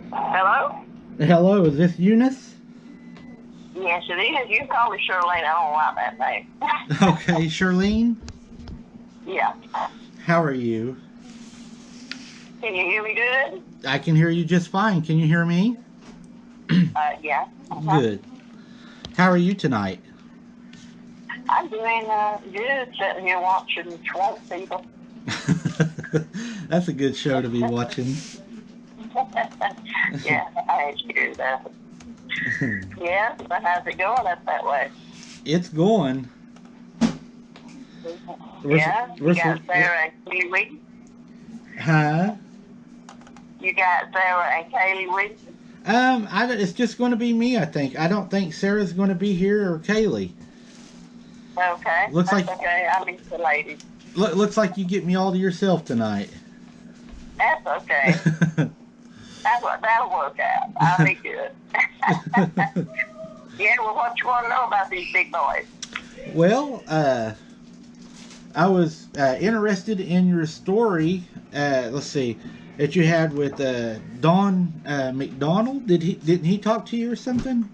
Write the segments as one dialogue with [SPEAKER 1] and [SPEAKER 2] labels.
[SPEAKER 1] Hello?
[SPEAKER 2] Hello, is this Eunice?
[SPEAKER 1] Yes, it is. You can call me Shirley. I don't like that name.
[SPEAKER 2] Okay, Charlene,
[SPEAKER 1] Yeah.
[SPEAKER 2] how are you?
[SPEAKER 1] Can you hear me good?
[SPEAKER 2] I can hear you just fine. Can you hear me?
[SPEAKER 1] Yeah. Uh-huh.
[SPEAKER 2] Good. How are you tonight?
[SPEAKER 1] I'm doing good sitting here watching Swamp People.
[SPEAKER 2] That's a good show to be watching.
[SPEAKER 1] Yeah, I do that. Yeah, but how's it going up that way?
[SPEAKER 2] It's going. We're,
[SPEAKER 1] Yeah, you
[SPEAKER 2] we're,
[SPEAKER 1] got Sarah and Kaylee.
[SPEAKER 2] huh?
[SPEAKER 1] You got Sarah and Kaylee with you?
[SPEAKER 2] It's just going to be me, I think. I don't think Sarah's going to be here or Kaylee.
[SPEAKER 1] Okay,
[SPEAKER 2] Looks
[SPEAKER 1] that's
[SPEAKER 2] like
[SPEAKER 1] okay. I'll meet the ladies.
[SPEAKER 2] looks like you get me all to yourself tonight.
[SPEAKER 1] That's okay. That'll work out. I'll be good. Yeah, well, what you want to know about these big boys?
[SPEAKER 2] Well, I was interested in your story. Let's see, that you had with Don McDonald. Didn't he talk to you or something?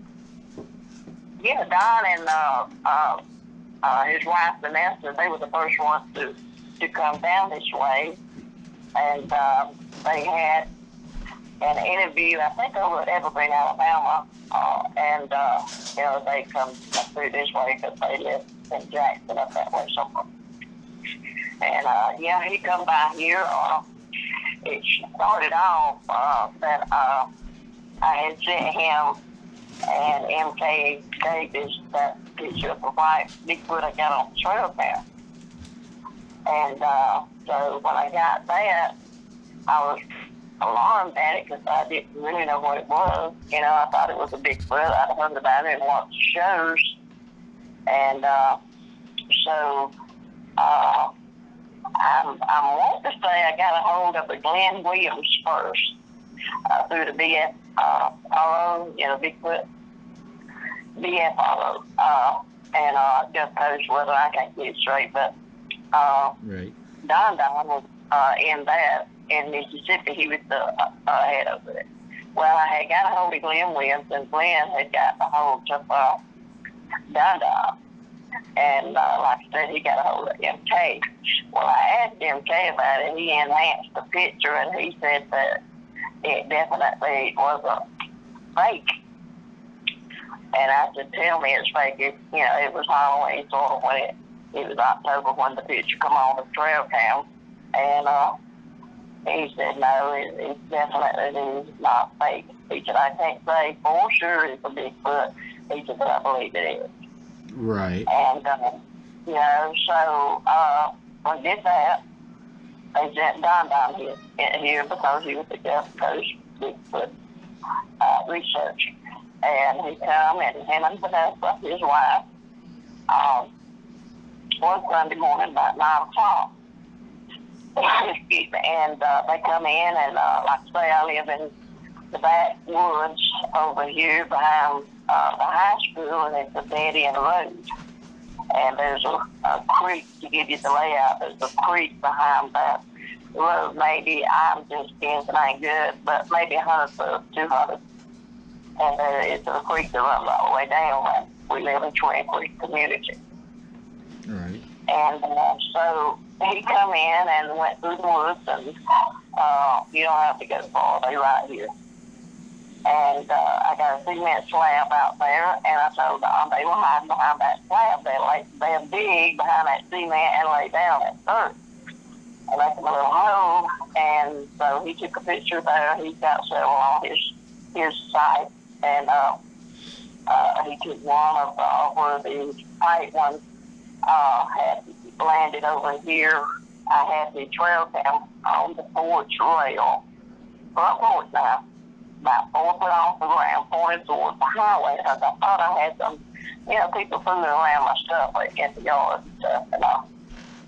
[SPEAKER 1] Yeah, Don and his wife Vanessa, they were the first ones to come down this way, and they had an interview, I think, over at Evergreen, Alabama, and they come through this way because they live in Jackson up that way somewhere. And yeah, he come by here. It started off that I had sent him and MK Davis that picture of a white Bigfoot I got on the trail cam. And so when I got that, I was alarmed at it because I didn't really know what it was. You know, I thought it was a Bigfoot. I'd heard about it and watched shows. And so I'm wanting to say I got a hold of the Glenn Williams first through the BFRO, Bigfoot BFRO. And just knows whether I can get it straight. But
[SPEAKER 2] Right.
[SPEAKER 1] Don was in that in Mississippi. He was the head of it. Well, I had got a hold of Glenn Williams, and Glenn had got a hold of Don. And like I said, he got a hold of MK. Well, I asked MK about it. He enhanced the picture, and he said that it definitely was a fake. And I said, tell me it's fake. It was Halloween sort of when it was October when the picture come on the trail cam. And he said, no, it definitely is not fake. He said, I can't say for sure it's a Bigfoot. He said, but I believe it is.
[SPEAKER 2] Right.
[SPEAKER 1] And, so when I did that, they sent Don down here because he was the Gulf Coast Bigfoot research. And he come and him and Vanessa, his wife, one Sunday morning about 9 o'clock. Excuse me. And they come in and, like I say, I live in the backwoods over here behind the high school, and it's a dead end road. And there's a creek, to give you the layout, there's a creek behind that road. Maybe, I'm just guessing, ain't good, but maybe 100 foot, 200. And it's a creek that runs all the way down. And we live in Twin Creek community.
[SPEAKER 2] Right.
[SPEAKER 1] And so he come in and went through the woods, and you don't have to go far, they right here. And I got a cement slab out there, and I told them they were hiding behind that slab. They'll dig behind that cement and lay down that dirt. And make a little hole. And so he took a picture there. He's got several on his site. And he took one of where the white one had landed over here. I had the trail cam on the porch rail. Front porch now. About 4 foot off the ground, pointed towards the highway, because I thought I had some, people fooling around my stuff like in the yard and stuff, and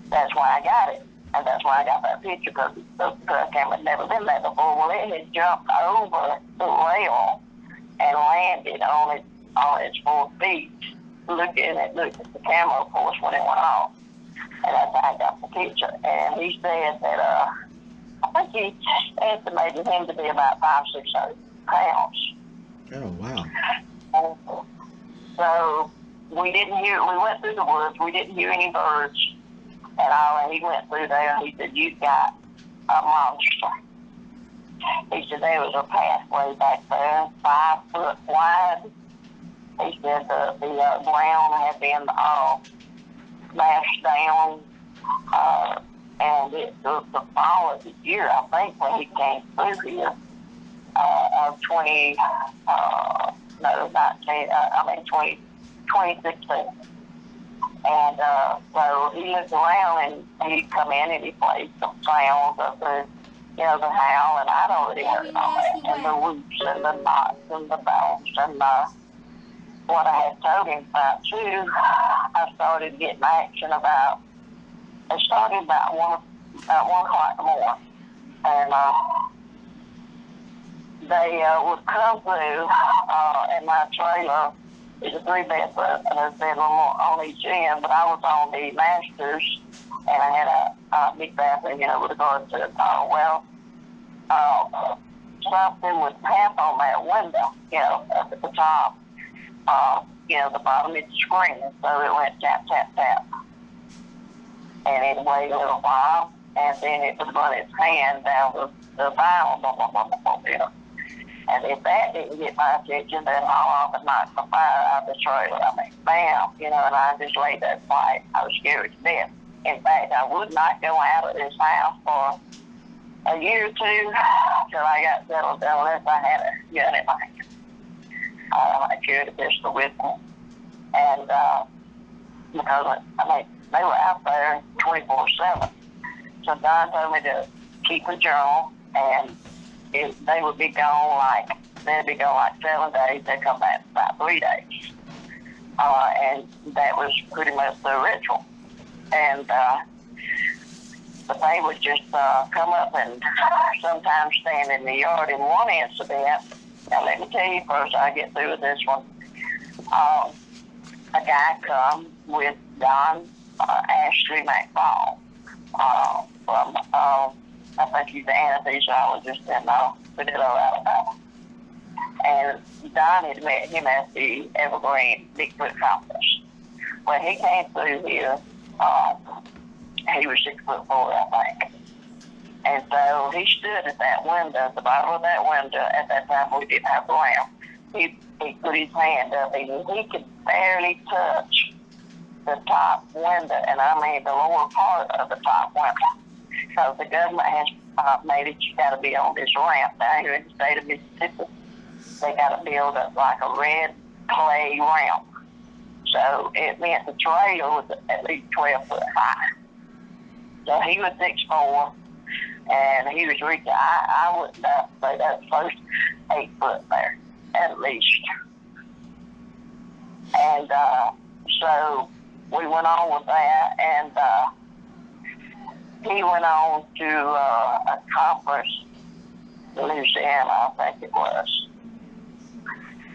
[SPEAKER 1] that's why I got it. And that's why I got that picture, because the trail cam had never been there before. Well, it had jumped over the rail and landed on its 4 feet, looking at the camera, of course, when it went off. And that's how I got the picture. And he said that, I think he estimated him to be about 5'6" pounds.
[SPEAKER 2] Oh, wow.
[SPEAKER 1] And so we went through the woods, we didn't hear any birds at all, and he went through there and he said, "You've got a monster." He said there was a pathway back there, 5 foot wide. He said the ground had been smashed down, and it was the fall of the year, I think, when he came through here, of 2016. And so he looked around and he'd come in and he played some sounds of the howl, and I'd already heard all that, and the whoops and the knocks and the bounce and what I had told him about too. I started getting action about. It started about 1 o'clock in the morning, and they would come through, and my trailer is a 3-bedroom, and there's a bedroom on each end, but I was on the masters, and I had a big bathroom, with regards to it. Something would tap on that window, up at the top, the bottom of the screen, so it went tap, tap, tap. And it waited a little while, and then it would run its hand down the vinyl, and if that didn't get my attention, then I'll often knock the fire out of the trailer. I mean, bam, and I just laid there quiet. I was scared to death. In fact, I would not go out of this house for a year or two till I got settled down unless I had a gun in my hand. I carried a pistol with me. And because, they were out there 24/7. So Don told me to keep a journal, and they would be gone they'd be gone 7 days. They'd come back about 3 days. And that was pretty much the ritual. And they would just come up and sometimes stand in the yard. In one incident, now let me tell you first, I get through with this one. A guy come with Don Ashley McFall from, I think he's an anesthesiologist in Padillo, Alabama. And Don had met him at the Evergreen Bigfoot Conference. When he came through here, he was 6'4", I think. And so he stood at that window, at the bottom of that window. At that time, we didn't have the lamp. He put his hand up, and he could barely touch the top window, and I mean the lower part of the top window. So the government has made it, you got to be on this ramp down here in the state of Mississippi. They got to build up like a red clay ramp. So it meant the trail was at least 12 foot high. So he was 6'4", and he was reaching, I wouldn't say that was close to 8 foot there, at least. And so we went on with that, and he went on to a conference in Louisiana, I think it was.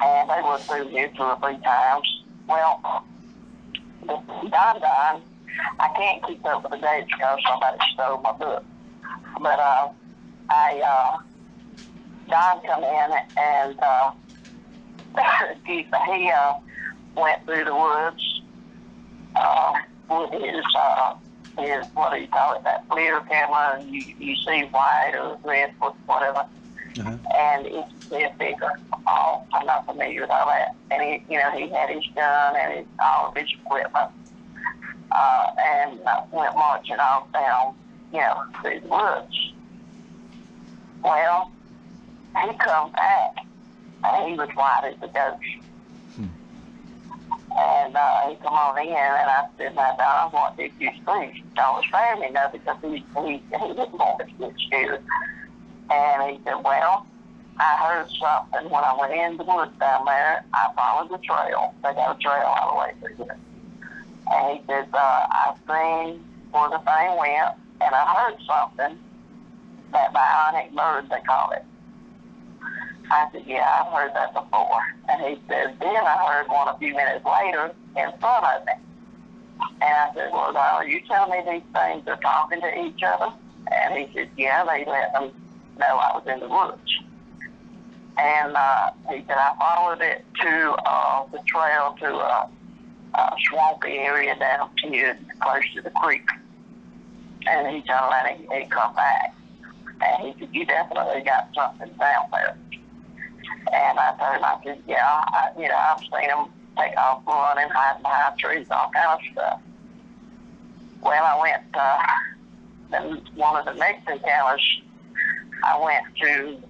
[SPEAKER 1] And they were through here 2 or 3 times. Well, Don, I can't keep up with the dates because somebody stole my book. But Don come in and he went through the woods with his, what do you call it, that FLIR camera, and you see white or red, whatever. Uh-huh. And it's a figure. I'm not familiar with all that. And he had his gun and all of his equipment, and went marching off down, through the woods. Well, he come back, and he was white as a ghost. And he come on in, and I said, "Now, Don, what did you see?" Don't spare me nothing, because he didn't want us to get scared. And he said, "Well, I heard something when I went in the woods down there. I followed the trail. They got a trail all the way through here." And he says, "I seen where the thing went, and I heard something, that bionic bird, they call it." I said, "Yeah, I've heard that before." And he said, "Then I heard one a few minutes later in front of me." And I said, "Well, now, are you telling me these things are talking to each other?" And he said, "Yeah, they let them know I was in the woods." And he said, I followed it to the trail to a swampy area down here close to the creek. And he told me he'd come back. And he said, you definitely got something down there. And I told him, I said, yeah, I've seen him take off running, hide behind trees, all kind of stuff. Well, I went, one of the next encounters, I went to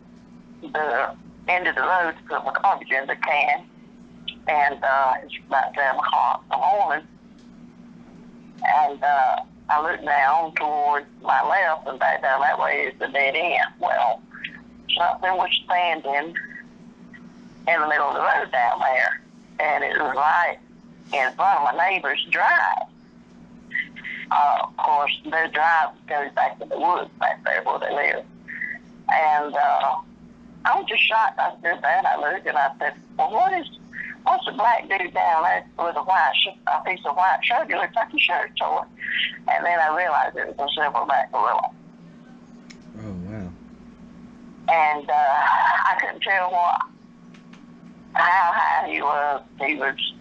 [SPEAKER 1] the end of the road to put my garbage in the can. And it's about 7 o'clock in the morning. And I looked down toward my left, and back down that way is the dead end. Well, something was standing in the middle of the road down there, and it was right in front of my neighbor's drive. Of course, their drive goes back to the woods back there where they live. And I was just shocked. I stood there and I looked, and I said, well, what's the black dude down there with a piece of white shirt? It looks like a shirt toy. And then I realized it was a silverback gorilla.
[SPEAKER 2] Oh, wow.
[SPEAKER 1] And I couldn't tell how high he was. He was,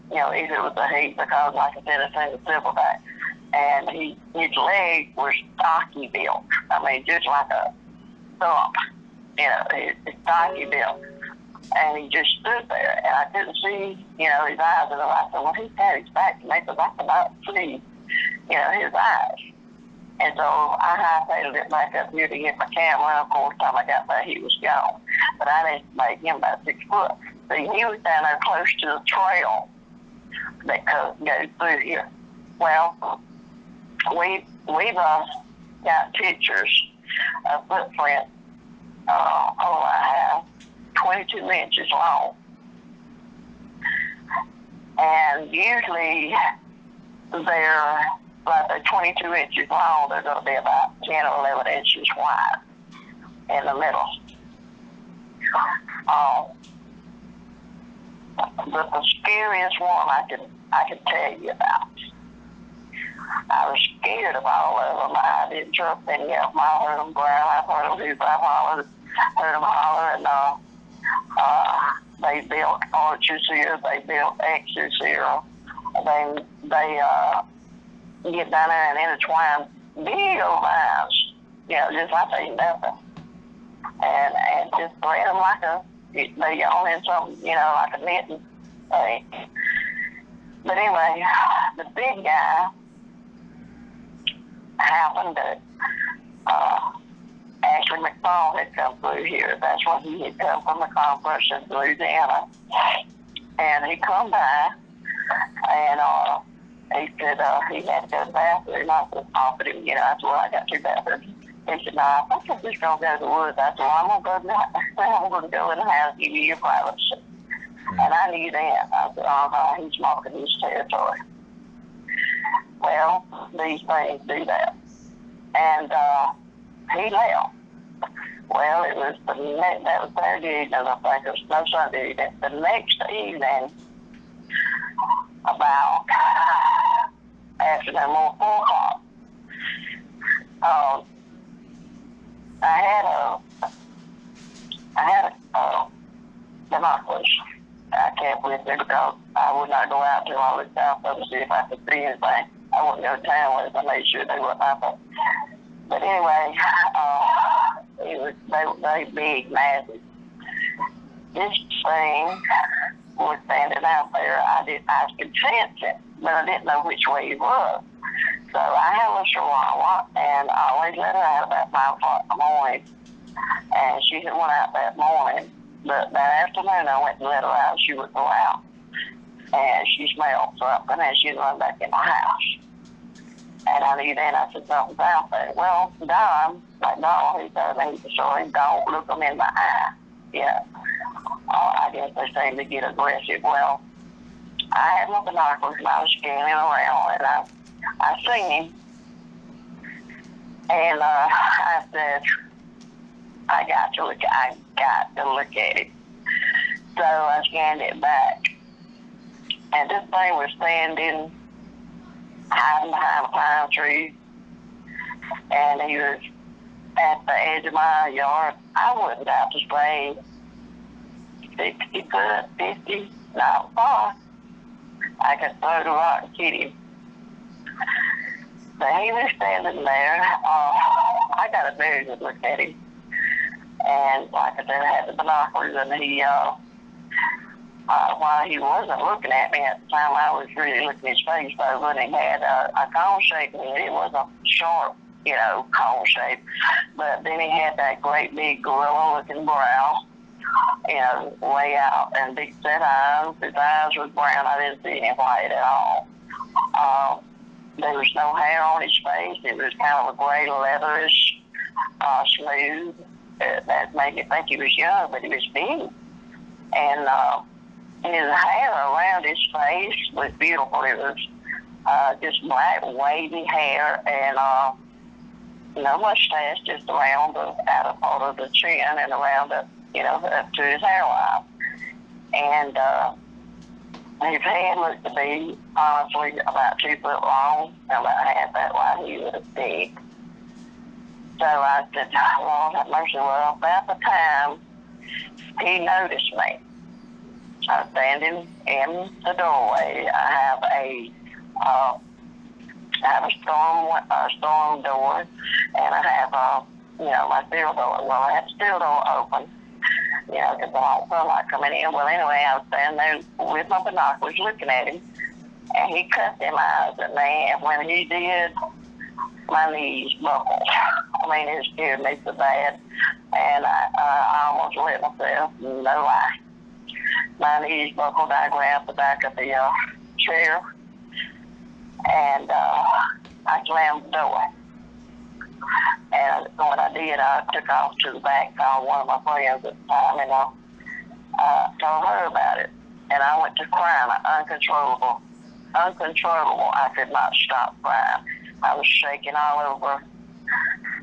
[SPEAKER 1] either it was a heat because, like I said, it's a silverback. And his leg was stocky built. I mean, just like a thump. His stocky built. And he just stood there, and I couldn't see, his eyes. And I said, well, he's got his back to me because I cannot see, his eyes. And so I hightailed it back up here to get my camera. And of course, time I got there, he was gone. But I didn't make him about 6 foot. See, he was down there close to the trail that goes through here. Well, we've got pictures of footprints. I have 22 inches long. And usually they're, like they're 22 inches long, they're going to be about 10 or 11 inches wide in the middle. But the scariest one I can tell you about. I was scared of all of them. I didn't trust any of them. I heard them growl. I've heard them hoop. I've heard them holler. And they built arches here. They built X's here. They get down there and intertwine big old vines, just like they nothing. And just thread them like they yawn in something, like a knitting thing. But anyway, the big guy happened to, Ashley McFall had come through here. That's when he had come from the conference in Louisiana. And he come by, and he said he had to go to the bathroom. I said, offered him, I said, well, I got 2 bathrooms. He said, no, I think I'm just going to go to the woods. I said, well, I'm going to go in the house, give you your privacy. And I knew that. I said, he's marking his territory. Well, these things do that. And he left. Well, it was that was Saturday evening, I think. It was no Sunday evening. The next evening, about afternoon, more 4 o'clock, I had binoculars. I kept with me because I would not go out till I looked out to see if I could see anything. I wouldn't go to town with it. I made sure they weren't out. But anyway, they big, massive. This thing was standing out there. I could sense it, but I didn't know which way it was. So I had a little chihuahua, and I always let her out about 5 o'clock in the morning. And she had went out that morning. But that afternoon, I went to let her out. She would go out. And she smelled something, and she'd run back in the house. And I knew then, I said, something's out there. Well, Don, he told me the story, don't look them in the eye. I guess they seem to get aggressive. Well, I had my binoculars, and I was scanning around, and I seen him. And I said, I got to look at it. So I scanned it back. And this thing was standing, hiding behind a pine tree. And he was at the edge of my yard, I wouldn't have to say 60 foot, 50, not far. I could throw the rock and hit him. But he was standing there. I got a very good look at him. And like I said, I had the binoculars, and he, while he wasn't looking at me at the time, I was really looking at his face over, and he had a cone-shaped head. It was a sharp, cone shape. But then he had that great big gorilla-looking brow, way out, and big set eyes. His eyes were brown. I didn't see any white at all. There was no hair on his face. It was kind of a gray, leatherish, smooth. That made me think he was young, but he was big. And his hair around his face was beautiful. It was just black, wavy hair, and no mustache, just around the outer part of the chin and around the, up to his hairline. And his head looked to be, honestly, about 2 foot long and about half that wide. He was big. So I said, Lord have mercy. Well, about the time he noticed me, I was standing in the doorway. I have a storm door, and I have my steel door. Well, I had the steel door open, because the sunlight coming in. Well, anyway, I was standing there with my binoculars looking at him, and he cut them eyes at me, and when he did, my knees buckled. I mean, it scared me so bad, and I almost let myself, no lie. My knees buckled. I grabbed the back of the chair, and I slammed the door. And when I did, I took off to the back, called one of my friends at the time, and told her about it. And I went to crying, uncontrollable. I could not stop crying. I was shaking all over.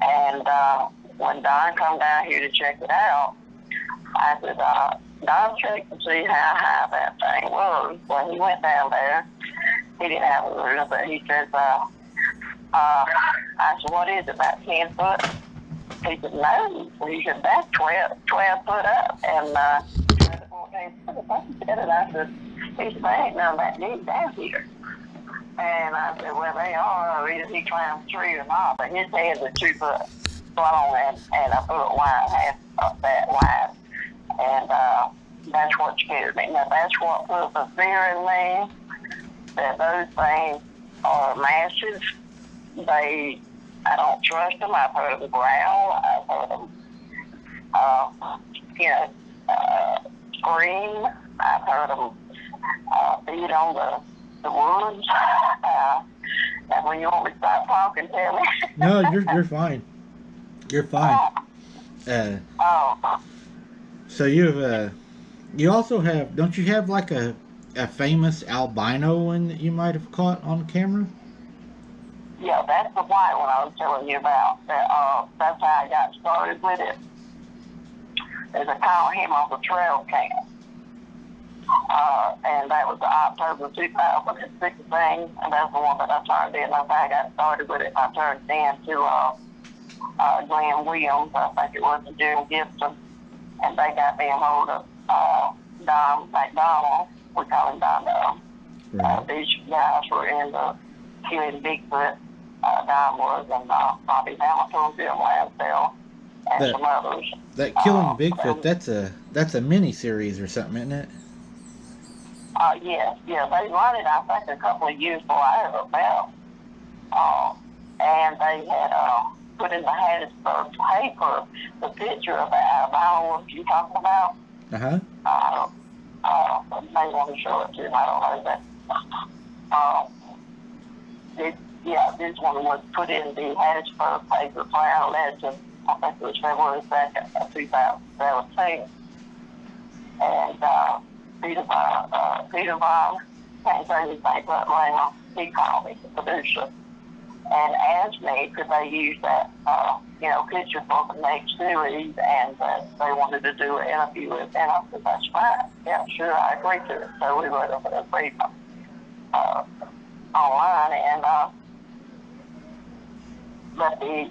[SPEAKER 1] And when Don come down here to check it out, I said, Don checked to see how high that thing was. When he went down there, he didn't have a ruler, but he says, I said, what is it, about 10 foot? He said, no. He said, that's 12 foot up. And I said, 14 foot up. And I said, he said, they ain't none that deep down here. And I said, well, they are, either he climbed the tree or not. But his head was 2 foot long and a foot wide, half of that wide. And that's what scared me. Now, that's what put the fear in me, that those things are massive. I don't trust them. I've heard them growl. I've heard them, scream. I've heard them beat on the woods. And when you want me to stop talking, tell me.
[SPEAKER 2] No, you're fine. You're fine. So you also have, don't you have like a famous albino one that you might have caught on camera?
[SPEAKER 1] Yeah, that's the white one I was telling you about. That's how I got started with it. There's a call him on the trail cam. And that was the October 2006 thing, and that's the one that I turned in. That's how I got started with it. I turned it in to Glenn Williams, I think it was, and Jim Gibson, and they got me a hold of Don McDonald. We call him Don.
[SPEAKER 2] Right.
[SPEAKER 1] These guys were in the killing Bigfoot. Don was, and Bobby Hamilton, Jim Lansdale, and some others.
[SPEAKER 2] That killing Bigfoot, that's a mini series or something, isn't it?
[SPEAKER 1] Yes, they run it, I think, a couple of years before I ever met them. And they had put in the Hattiesburg paper the picture of the albino one you're talking about.
[SPEAKER 2] Uh-huh.
[SPEAKER 1] They want to show it to him, I don't know that. This one was put in the Hattiesburg paper, Clown Legend, I think it was February 2nd of 2017. And Peter Vaughn, can't say his name right now, he called me, the producer, and asked me could they use that, picture for the next series, and they wanted to do an interview with it, and I said, that's fine. Yeah, sure, I agree to it. So we wrote up a brief online, and but the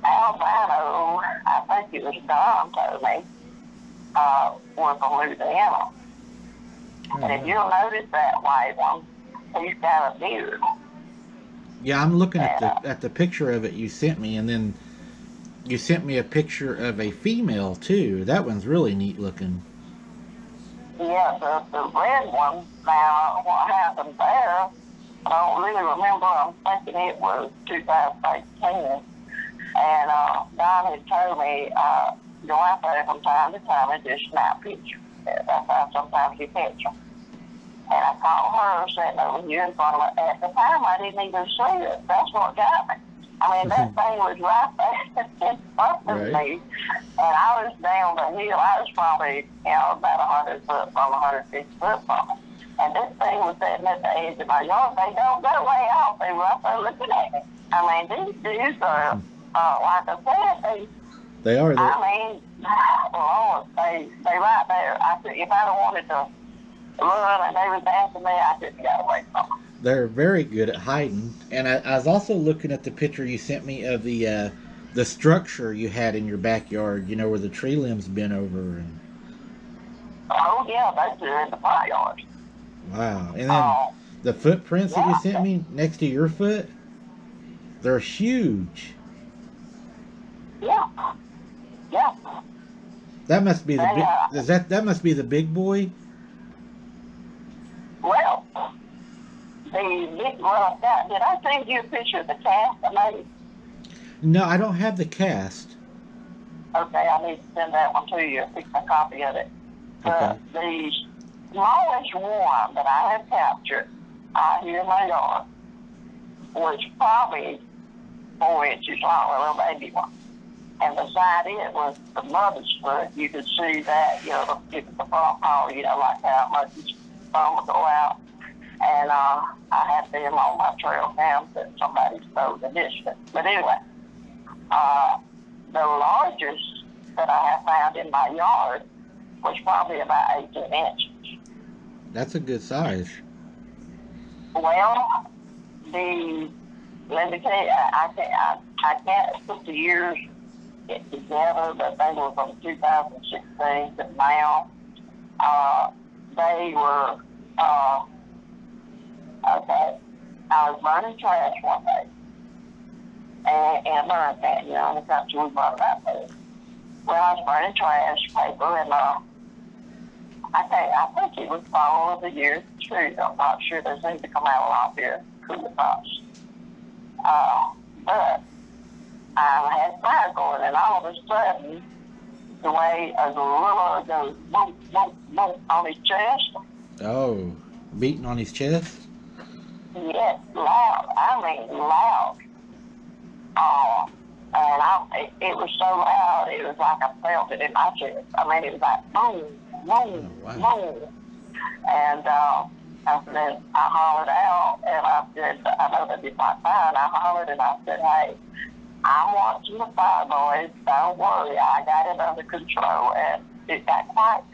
[SPEAKER 1] albino, I think it was Don told me, was from Louisiana.
[SPEAKER 2] Oh,
[SPEAKER 1] And if
[SPEAKER 2] wow.
[SPEAKER 1] you'll notice that white one, he's got a beard.
[SPEAKER 2] Yeah, I'm looking at
[SPEAKER 1] And,
[SPEAKER 2] the picture of it you sent me, and then you sent me a picture of a female too. That one's really neat looking.
[SPEAKER 1] yeah, the red one, now what happened there, I don't really remember. I'm thinking it was 2018. And Don had told me, go out there from time to time and just snap pictures. That's how sometimes you catch them. And I called her sitting over here in front of her. At the time, I didn't even see it. That's what got me. I mean, that thing was right there in front of
[SPEAKER 2] Right.
[SPEAKER 1] me. And I was down the hill. I was probably, about 100 foot from 150 foot from it. And this thing was sitting at the edge of my yard. They don't go way off. They were up there looking at me. I mean, these dudes are, like I said,
[SPEAKER 2] They are.
[SPEAKER 1] I mean, Lord, they right there. I could, if I'd have wanted to run and they was after me, I couldn't get away from them.
[SPEAKER 2] They're very good at hiding. And I was also looking at the picture you sent me of the structure you had in your backyard. You know, where the tree limbs bent over. And
[SPEAKER 1] Oh, yeah, that's in the front yard.
[SPEAKER 2] wow. And then
[SPEAKER 1] Oh,
[SPEAKER 2] the footprints that you
[SPEAKER 1] yeah,
[SPEAKER 2] sent me next to your foot, they're huge.
[SPEAKER 1] yeah, yeah.
[SPEAKER 2] That must be the
[SPEAKER 1] They,
[SPEAKER 2] big. That must be the big boy?
[SPEAKER 1] well, the big, well, did I send you a picture of the cast I made?
[SPEAKER 2] No, I don't have the cast.
[SPEAKER 1] Okay, I need to send that one to you, a copy of it.
[SPEAKER 2] Okay.
[SPEAKER 1] The smallest one that I have captured out here in my yard was probably 4 inches long, a little baby one. And beside it was the mother's foot. You could see that, the front paw, like how much his thumb would go out. And I had them on my trail cam that somebody stole the distance. But anyway, the largest that I have found in my yard was probably about 18 inches.
[SPEAKER 2] That's a good size.
[SPEAKER 1] Well, let me tell you, I can't put the years together, but they were from 2016 to now. They were, okay, I was burning trash one day, and burn that, in the country we burn that food. Well, I was burning trash, paper, and I think it was fall of the year too. I'm not sure. They seem to come out a lot here, cooler tops. But I had fire going, and all of a sudden, the way a gorilla goes boom, boom, boom on his chest.
[SPEAKER 2] Oh, beating on his chest?
[SPEAKER 1] Yes, loud. I mean, loud. And it was so loud, it was like I felt it in my chest. I mean, it was like boom, boom,
[SPEAKER 2] Oh, wow.
[SPEAKER 1] boom. And I said, I hollered out, and I said, I know that it's not fine. I hollered, and I said, hey, I'm watching the fire, boys. Don't worry, I got it under control, and it got quiet.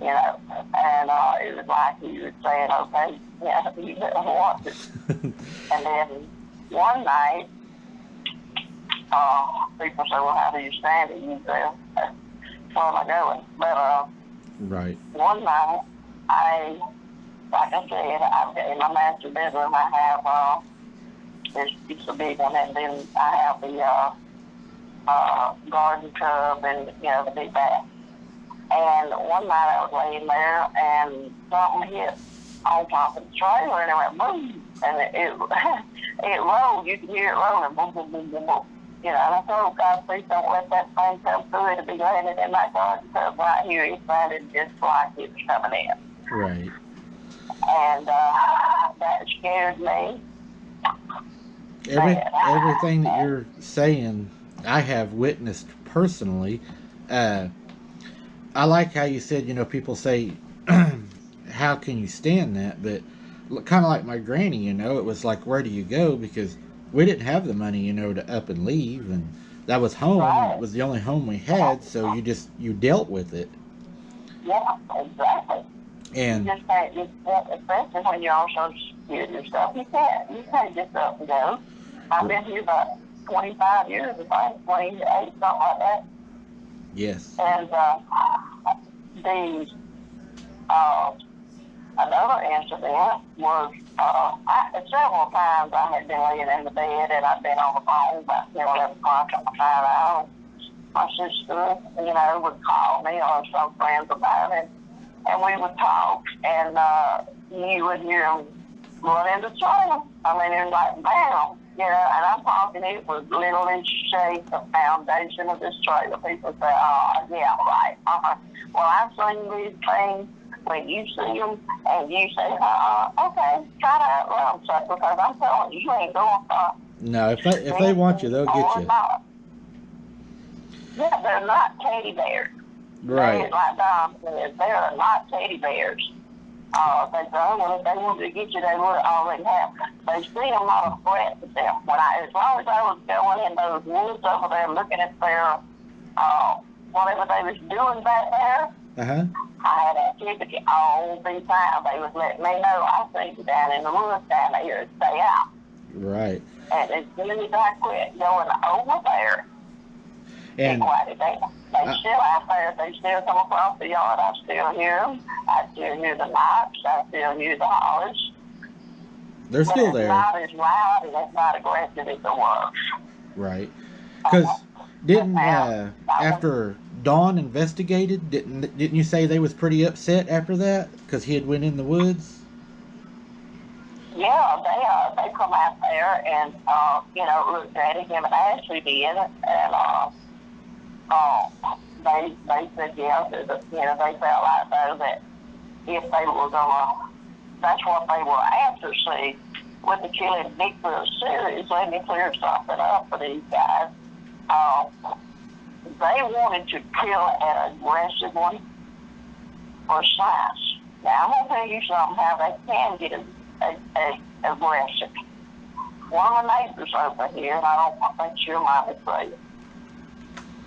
[SPEAKER 1] And it was like he was saying, okay, yeah, you better watch it. And then one night, people say, well, how do you stand it? You say, where am I going? But
[SPEAKER 2] Right.
[SPEAKER 1] one night, like I said, in my master bedroom, I have, it's a big one, and then I have the garden tub and, the big bath. And one night I was laying there, and something hit on top of the trailer, and it went boom, and it rolled. You could hear it rolling, boom, boom, boom, boom, boom. And I said, oh, God, please don't let that thing come through. It'll be landing in my garden tub right here. It sounded just like it was coming in.
[SPEAKER 2] Right.
[SPEAKER 1] And that scared me.
[SPEAKER 2] Everything that you're saying, I have witnessed personally. I like how you said, people say, how can you stand that? But kind of like my granny, it was like, where do you go? Because we didn't have the money, to up and leave. And that was home.
[SPEAKER 1] Right.
[SPEAKER 2] It was the only home we had. So you dealt with it.
[SPEAKER 1] Yeah, exactly.
[SPEAKER 2] And
[SPEAKER 1] You just can't, especially when you're also scared yourself. You can't just up and go. I've been here about 25 years, I think, 28, something like that.
[SPEAKER 2] Yes.
[SPEAKER 1] And the another incident was several times I had been laying in the bed and I'd been on the phone about 11 o'clock at the night. My sister, would call me or some friends of mine, and we would talk, and you would hear them run into trouble. I mean, it was like, bam, and I'm talking, it was literally shake the foundation of this trailer. People say, oh, yeah, right. Well, I've seen these things when you see them, and you say, okay, try to outrun them, so, because I'm telling you, you ain't going far.
[SPEAKER 2] No, if they want you, they'll get you.
[SPEAKER 1] Not. Yeah, they're not teddy bears.
[SPEAKER 2] Right.
[SPEAKER 1] Like Don said, they're not teddy bears. They say, well, if they wanted to get you, they would already have. They see them not a threat to them. As long as I was going in those woods over there looking at their, whatever they was doing back there, I had activity all the time. They was letting me know, I see you down in the woods down there, stay out.
[SPEAKER 2] Right.
[SPEAKER 1] And as soon as I quit going over there,
[SPEAKER 2] and
[SPEAKER 1] they still out there. They still come across the yard. I still hear them. I still hear the knocks. I still hear the hollers.
[SPEAKER 2] They're still there.
[SPEAKER 1] It's not as loud and it's not aggressive as it was.
[SPEAKER 2] Right. Because didn't after Dawn investigated, didn't you say they was pretty upset after that because he had went in the woods?
[SPEAKER 1] Yeah, they come out there and looked at him, and Ashley did, and they said, yeah, they felt like, though, that if they were gonna, that's what they were after. See, with the Killing Bigfoot series, let me clear something up for these guys. They wanted to kill an aggressive one for science. Now, I'm gonna tell you something, how they can get aggressive. One of the neighbors over here, and I don't think she'll mind me saying,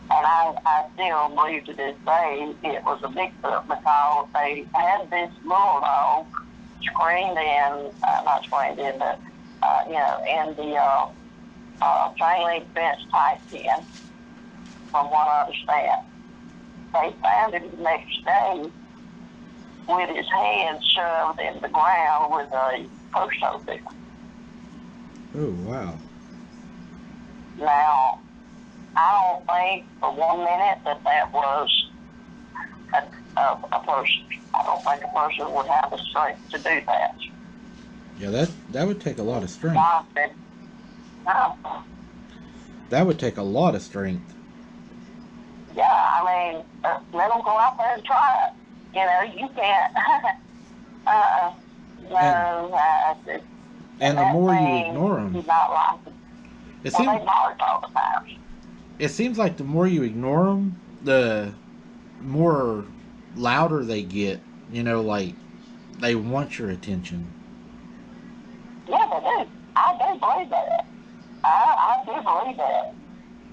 [SPEAKER 1] and I still believe to this day it was a Bigfoot, because they had this bulldog not screened in, but in the chain link fence type pen, from what I understand. They found him the next day with his head shoved in the ground with a post office.
[SPEAKER 2] Oh, wow.
[SPEAKER 1] Now, I don't think for 1 minute that was a person. I don't think a person would have the strength to do that.
[SPEAKER 2] Yeah, that would take a lot of strength.
[SPEAKER 1] No.
[SPEAKER 2] That would take a lot of strength.
[SPEAKER 1] Yeah, I mean, let them go out there and try it. You can't. No.
[SPEAKER 2] And the more you ignore them,
[SPEAKER 1] he's not like it. They bark all the time.
[SPEAKER 2] It seems like the more you ignore them, the more louder they get. Like they want your attention.
[SPEAKER 1] Yeah, they do. I do believe that. I do believe that.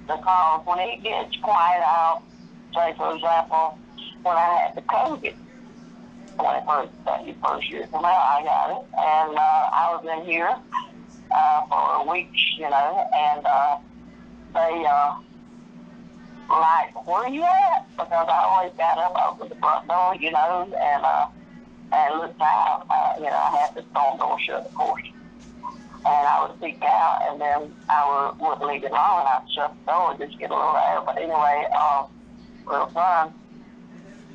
[SPEAKER 1] Because when it gets quiet out, say for example, when I had the COVID, when it first year come out, I got it, and I was in here for a week, and they like, where are you at? Because I always got up over the front door, and looked out. I had the storm door shut, of course. And I would peek out, and then I wouldn't leave it long, and I'd shut the door and just get a little air. But anyway, real fun.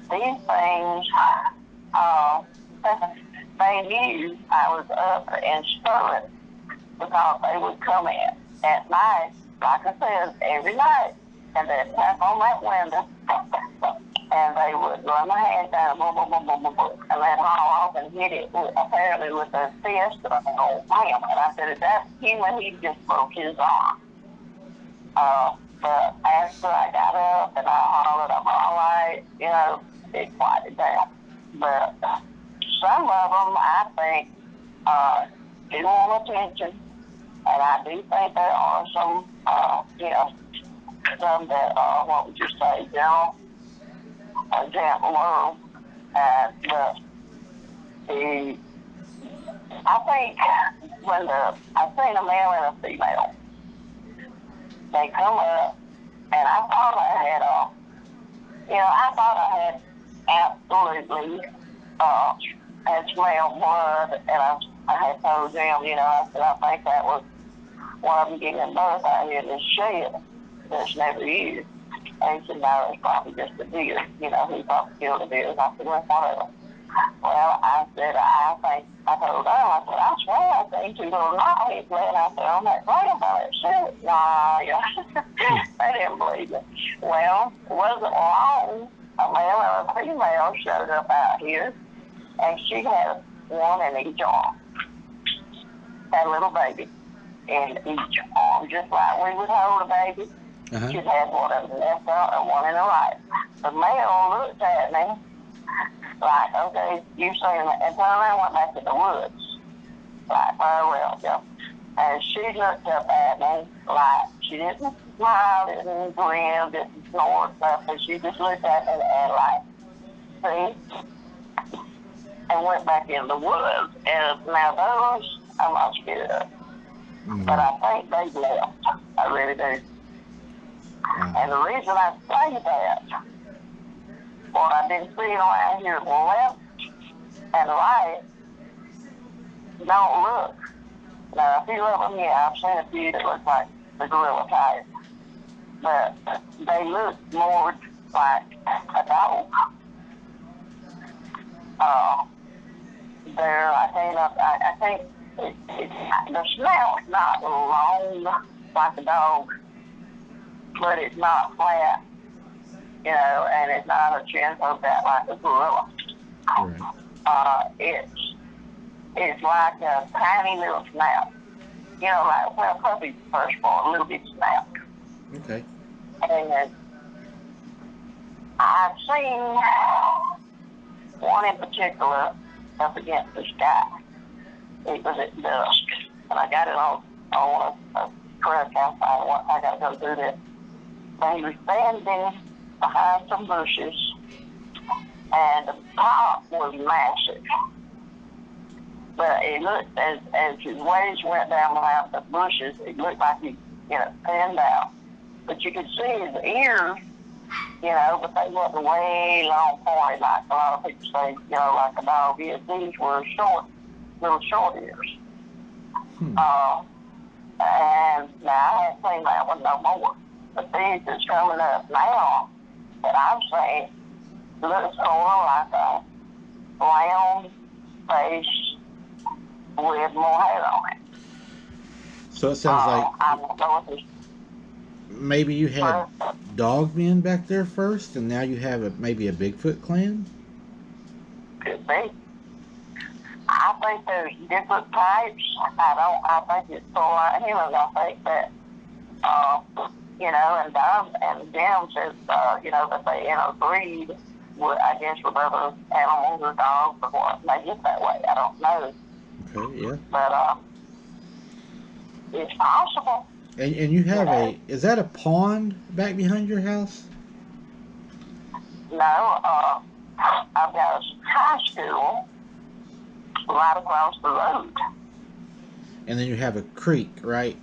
[SPEAKER 1] These things, they knew I was up and stirring, because they would come in at night, like I said, every night, and they'd tap on that window, and they would run their hand down, boom, boom, boom, boom, boom, boom, and then haul off and hit it apparently with a fist, and I go, bam. And I said, if that's human, he just broke his arm. But after I got up and I hollered, I'm all right, it quieted down. But some of them, I think, do want attention, and I do think there are some, some that, what would you say, gentler, but I think when I seen a male and a female, they come up, and I thought I had I thought I had absolutely had smelled blood, and I had told them, I said, I think that was one of them giving birth out here in this shed that's never used. And he said, no, it's probably just a deer. He probably killed a deer. I said, well, whatever. Well, I said, I told them, I said, I swear I seen two little knives laying out there on that ground by that shit. Nah, they didn't believe it. Well, it wasn't long. A male and a female showed up out here, and she had one in each arm. Had a little baby in each arm, just like we would hold a baby.
[SPEAKER 2] Uh-huh.
[SPEAKER 1] She had one in the left arm and one in the right. The male looked at me like, okay, you seen it, and turned around and went back to the woods. Like, oh, well, yeah. And she looked up at me like, she didn't smile, didn't grin, didn't snort, nothing. She just looked at me and like, see? And went back in the woods. And now those, I'm not scared of.
[SPEAKER 2] Mm-hmm.
[SPEAKER 1] But I think they left. I really do.
[SPEAKER 2] Wow.
[SPEAKER 1] And the reason I say that, what I've been seeing around here left and right, don't look. Now, a few of them, yeah, I've seen a few that look like the gorilla type. But they look more like a dog. I think the snout's not long like a dog, but it's not flat, and it's not a chin poked out like a gorilla.
[SPEAKER 2] Right.
[SPEAKER 1] It's like a tiny little snout, like when a puppy's first born, a little bit snout.
[SPEAKER 2] Okay.
[SPEAKER 1] And I've seen one in particular up against the sky. It was at dusk, and I got it on a track outside. I got to go do this. And he was standing behind some bushes, and the top was massive. But it looked, as his waves went down behind the bushes, it looked like he, thinned out. But you could see his ears, but they wasn't way long pointed like a lot of people say, like a dog is. These were little short ears. And now I haven't seen that one no more. But these that's coming up now that I'm saying looks sort of like a round face with more hair on it.
[SPEAKER 2] So it sounds like
[SPEAKER 1] I don't know if it's
[SPEAKER 2] maybe you had dog men back there first, and now you have maybe a Bigfoot clan?
[SPEAKER 1] Could be. I think there's different types. I think it's sort of like him, and I think that, and Jim says, that they interbreed with, I guess, with other animals or dogs or what. They get that way. I don't know.
[SPEAKER 2] Okay, yeah.
[SPEAKER 1] But, it's possible.
[SPEAKER 2] And you have is that a pond back behind your house?
[SPEAKER 1] No, I've got a high school right across the road.
[SPEAKER 2] And then you have a creek, right?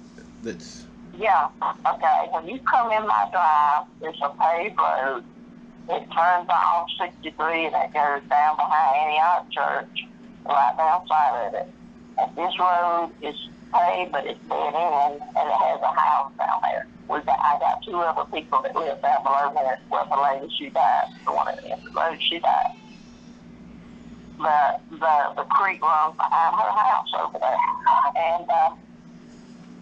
[SPEAKER 1] Yeah, okay. When you come in my drive, it's a paved road. It turns off 63 and it goes down behind Antioch Church, right down side of it. And this road is paved, but it's dead end, and it has a house down there. I got two other people that live down below there. Well, the lady, she died. The one at the end of the road, she died. The creek runs behind her house over there. And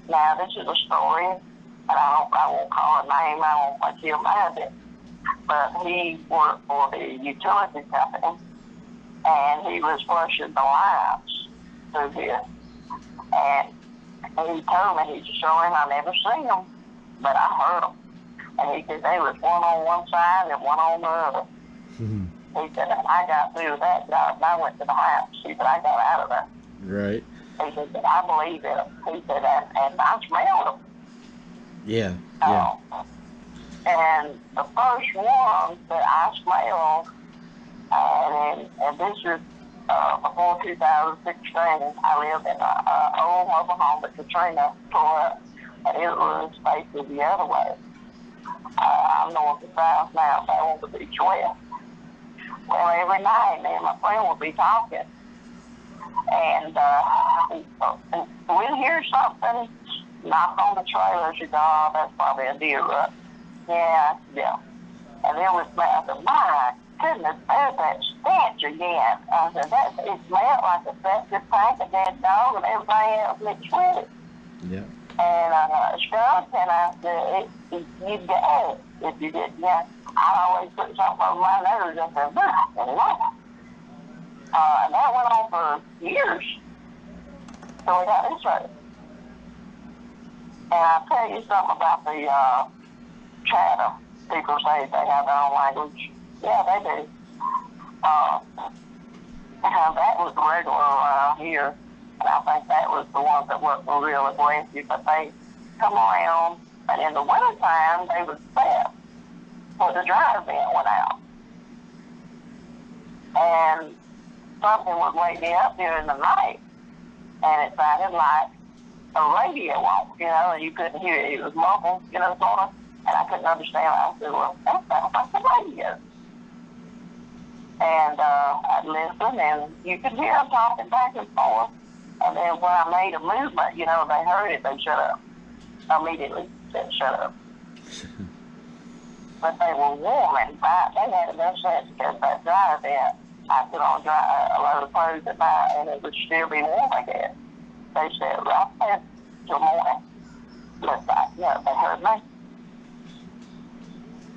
[SPEAKER 1] now this is a story, and I won't call her name. I won't think he'll mind it. But he worked for the utility company, and he was flushing the lines through here. And he told me, he showed him, I never seen them, but I heard them. And he said they was one on one side and one on the other.
[SPEAKER 2] Mm-hmm.
[SPEAKER 1] He said, I got through that job and I went to the house. He said, I got out of there.
[SPEAKER 2] Right.
[SPEAKER 1] He said, but I believe in them. He said, and I smelled them.
[SPEAKER 2] Yeah.
[SPEAKER 1] And the first one that I smelled, and this is before 2016, I lived in an old mobile home that Katrina tore up. and it was facing the other way. I'm north to south now, so I want to be west. Well, every night, me and my friend would be talking, and we'd hear something knock on the trailer. She thought, oh, that's probably a deer rut. Yeah, yeah. And then we smelled, I said, my goodness, there's that stench again. I said, it smelled like a septic tank, a dead dog, and everything else mixed with it.
[SPEAKER 2] Yeah.
[SPEAKER 1] And skunk, and I said, you'd get it if you did. Yeah, I always put something over my nose and said, and that went on for years. So we got this right. And I'll tell you something about the chatter. People say they have their own language. Yeah, they do. That was regular around here. And I think that was the ones that wasn't real aggressive, but they come around, and in the wintertime, they would set where the dryer vent went out. And something would wake me up during the night, and it sounded like a radio on, and you couldn't hear it. It was muffled, sort of, and I couldn't understand it. I said, well, that sounds like a radio. And I'd listen, and you could hear them talking back and forth. And then when I made a movement, they heard it, they shut up. Immediately said, shut up. But they were warm, and they had enough sense because that dryer vent, I put on a load of clothes at night, and it would still be warm, I guess. They said, right there till morning. Looked like, they heard me.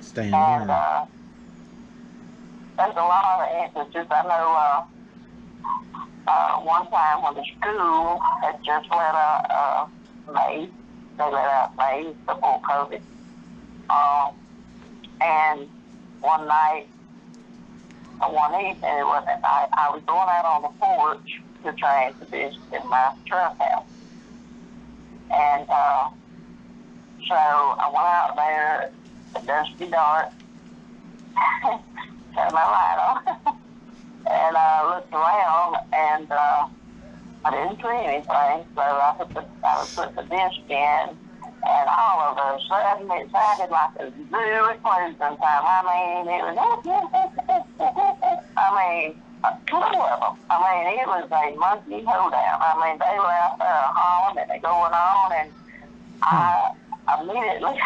[SPEAKER 2] Staying
[SPEAKER 1] and
[SPEAKER 2] warm.
[SPEAKER 1] There's a lot of instances. I know one time when the school had just let out May, they let out May before COVID. And one night, one evening, I was going out on the porch to change the disc in my truck house. And so I went out there, at dusty dark, turned my light on, and I looked around, and I didn't see anything, so I would put the disc in, and all of a sudden it sounded like a zoo at closing time. I mean, it was, two of them. It was a monkey hoedown. They were out there hauling and going on, and I immediately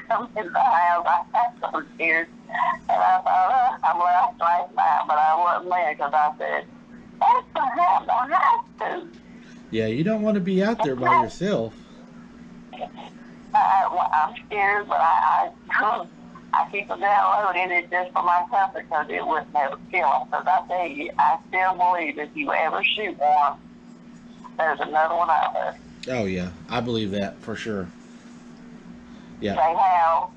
[SPEAKER 1] come in the house. I had so scared, and I thought, I'm left last night, but I wasn't there because I said, that's what happened. I have to.
[SPEAKER 2] Yeah, you don't want to be out there by yourself.
[SPEAKER 1] I'm scared, but I keep them downloaded. It's just for my comfort because it wouldn't ever kill them. Because I tell you, I still believe if you ever shoot one, there's another one out there.
[SPEAKER 2] Oh, yeah. I believe that for sure. Yeah.
[SPEAKER 1] They have,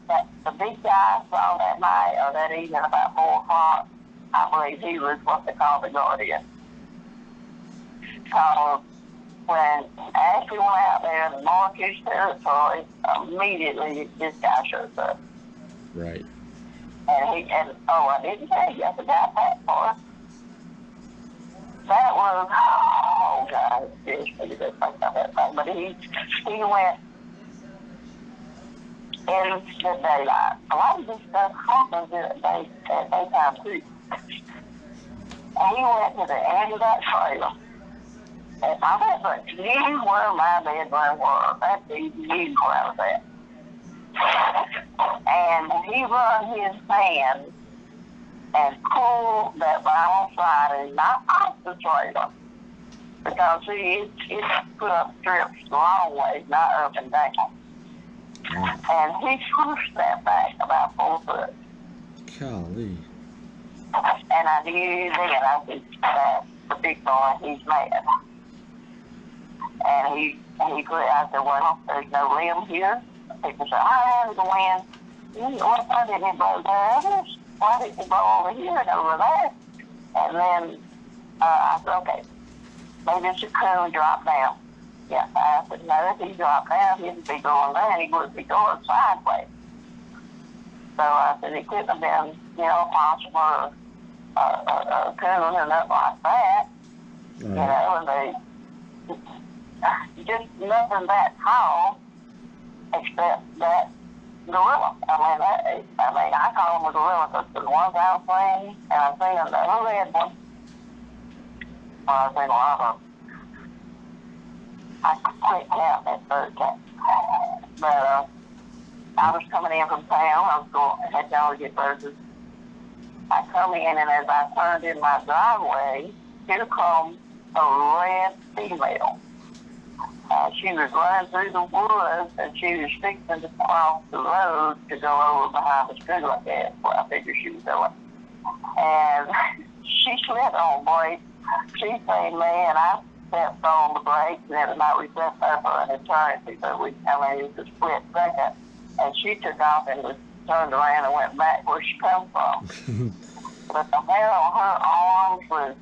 [SPEAKER 1] the big guy saw that night or that evening about 4 o'clock. I believe he was what they call the guardian. Because when Ashley went out there and marked his territory, immediately this guy shows up.
[SPEAKER 2] Right.
[SPEAKER 1] And I didn't tell you, I forgot that part. That was, oh God, it's pretty good think about that thing. But he went in the daylight. A lot of this stuff happens at daytime too. And he went to the end of that trailer. And I went, but you where my bedroom was. That's the you where I was at. And he run his hand and pulled that vinyl siding not off the trailer. Because see, it's put up strips the long way, not up and down. And he pushed that back about 4 foot.
[SPEAKER 2] Golly.
[SPEAKER 1] And I knew then, I said, the big boy, he's mad. And he quit. I said, well, there's no limb here. People said, there's the wind. Why didn't it blow there? Why didn't it blow over here and over there? And then I said, okay, maybe it's a coon dropped down. Yeah, I said, no, if he dropped down, he'd be going down. He would be going sideways. So I said, it couldn't have been, possible a coon or nothing like that. And they just nothing that tall. except that gorilla. I call them a gorilla because the ones I've seen, and I've seen another red one. Well, I've seen a lot of them. I quit counting that third time. But I was coming in from town. I was going, had y'all to get burgers. I come in, and as I turned in my driveway, here comes a red female. She was running through the woods, and she was fixing to cross the road to go over behind the school, I guess, where I figured she was going. And she slid on brakes. She seen me, and I stepped on the brakes, and it was like we stepped over an eternity, but it was a split second. And she took off and was turned around and went back where she come from. But the hair on her arms was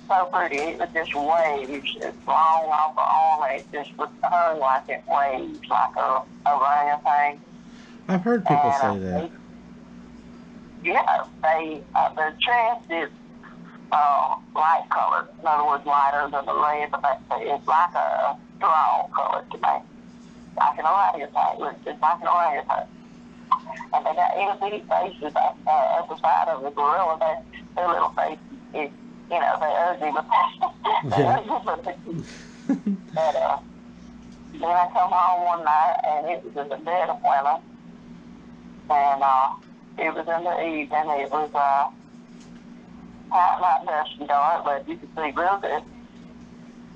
[SPEAKER 1] so pretty. It was just waves. It's long off her arm. It just was hung like it waves, like a orangutan.
[SPEAKER 2] I've heard people say that.
[SPEAKER 1] The chest is light colored. In other words, lighter than the red, but it's like a straw color to me. Like an orangutan. It's like an orangutan. And they got itty bitty faces at the side of the gorilla. Their little face is, they're ugly, but they're ugly, but then I come home one night, and it was in the dead of winter, and it was in the evening. It was not dusty dark, but you could see real good.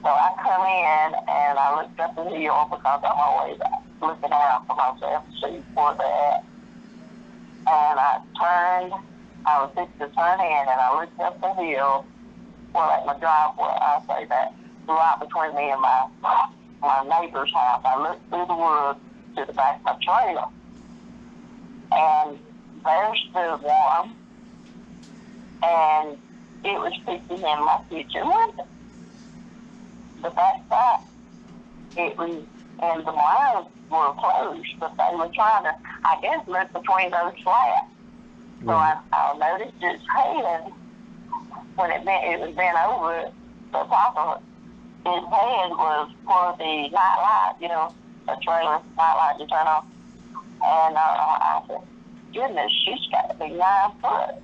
[SPEAKER 1] So I come in, and I looked up the hill because I'm always looking out for myself to see where they're at. And I was fixing to turn in, and I looked up the hill, at my driveway, I say that, right between me and my neighbor's house. I looked through the woods to the back of my trailer, and there stood one, and it was peeking in my kitchen window. The back side, it was, and the blinds were closed, but they were trying to, I guess, look between those slats. So I noticed its head, when it was bent over the top of it, his head was for the night light, the trailer night light you turn on. And I said, goodness, she's got to be 9 foot.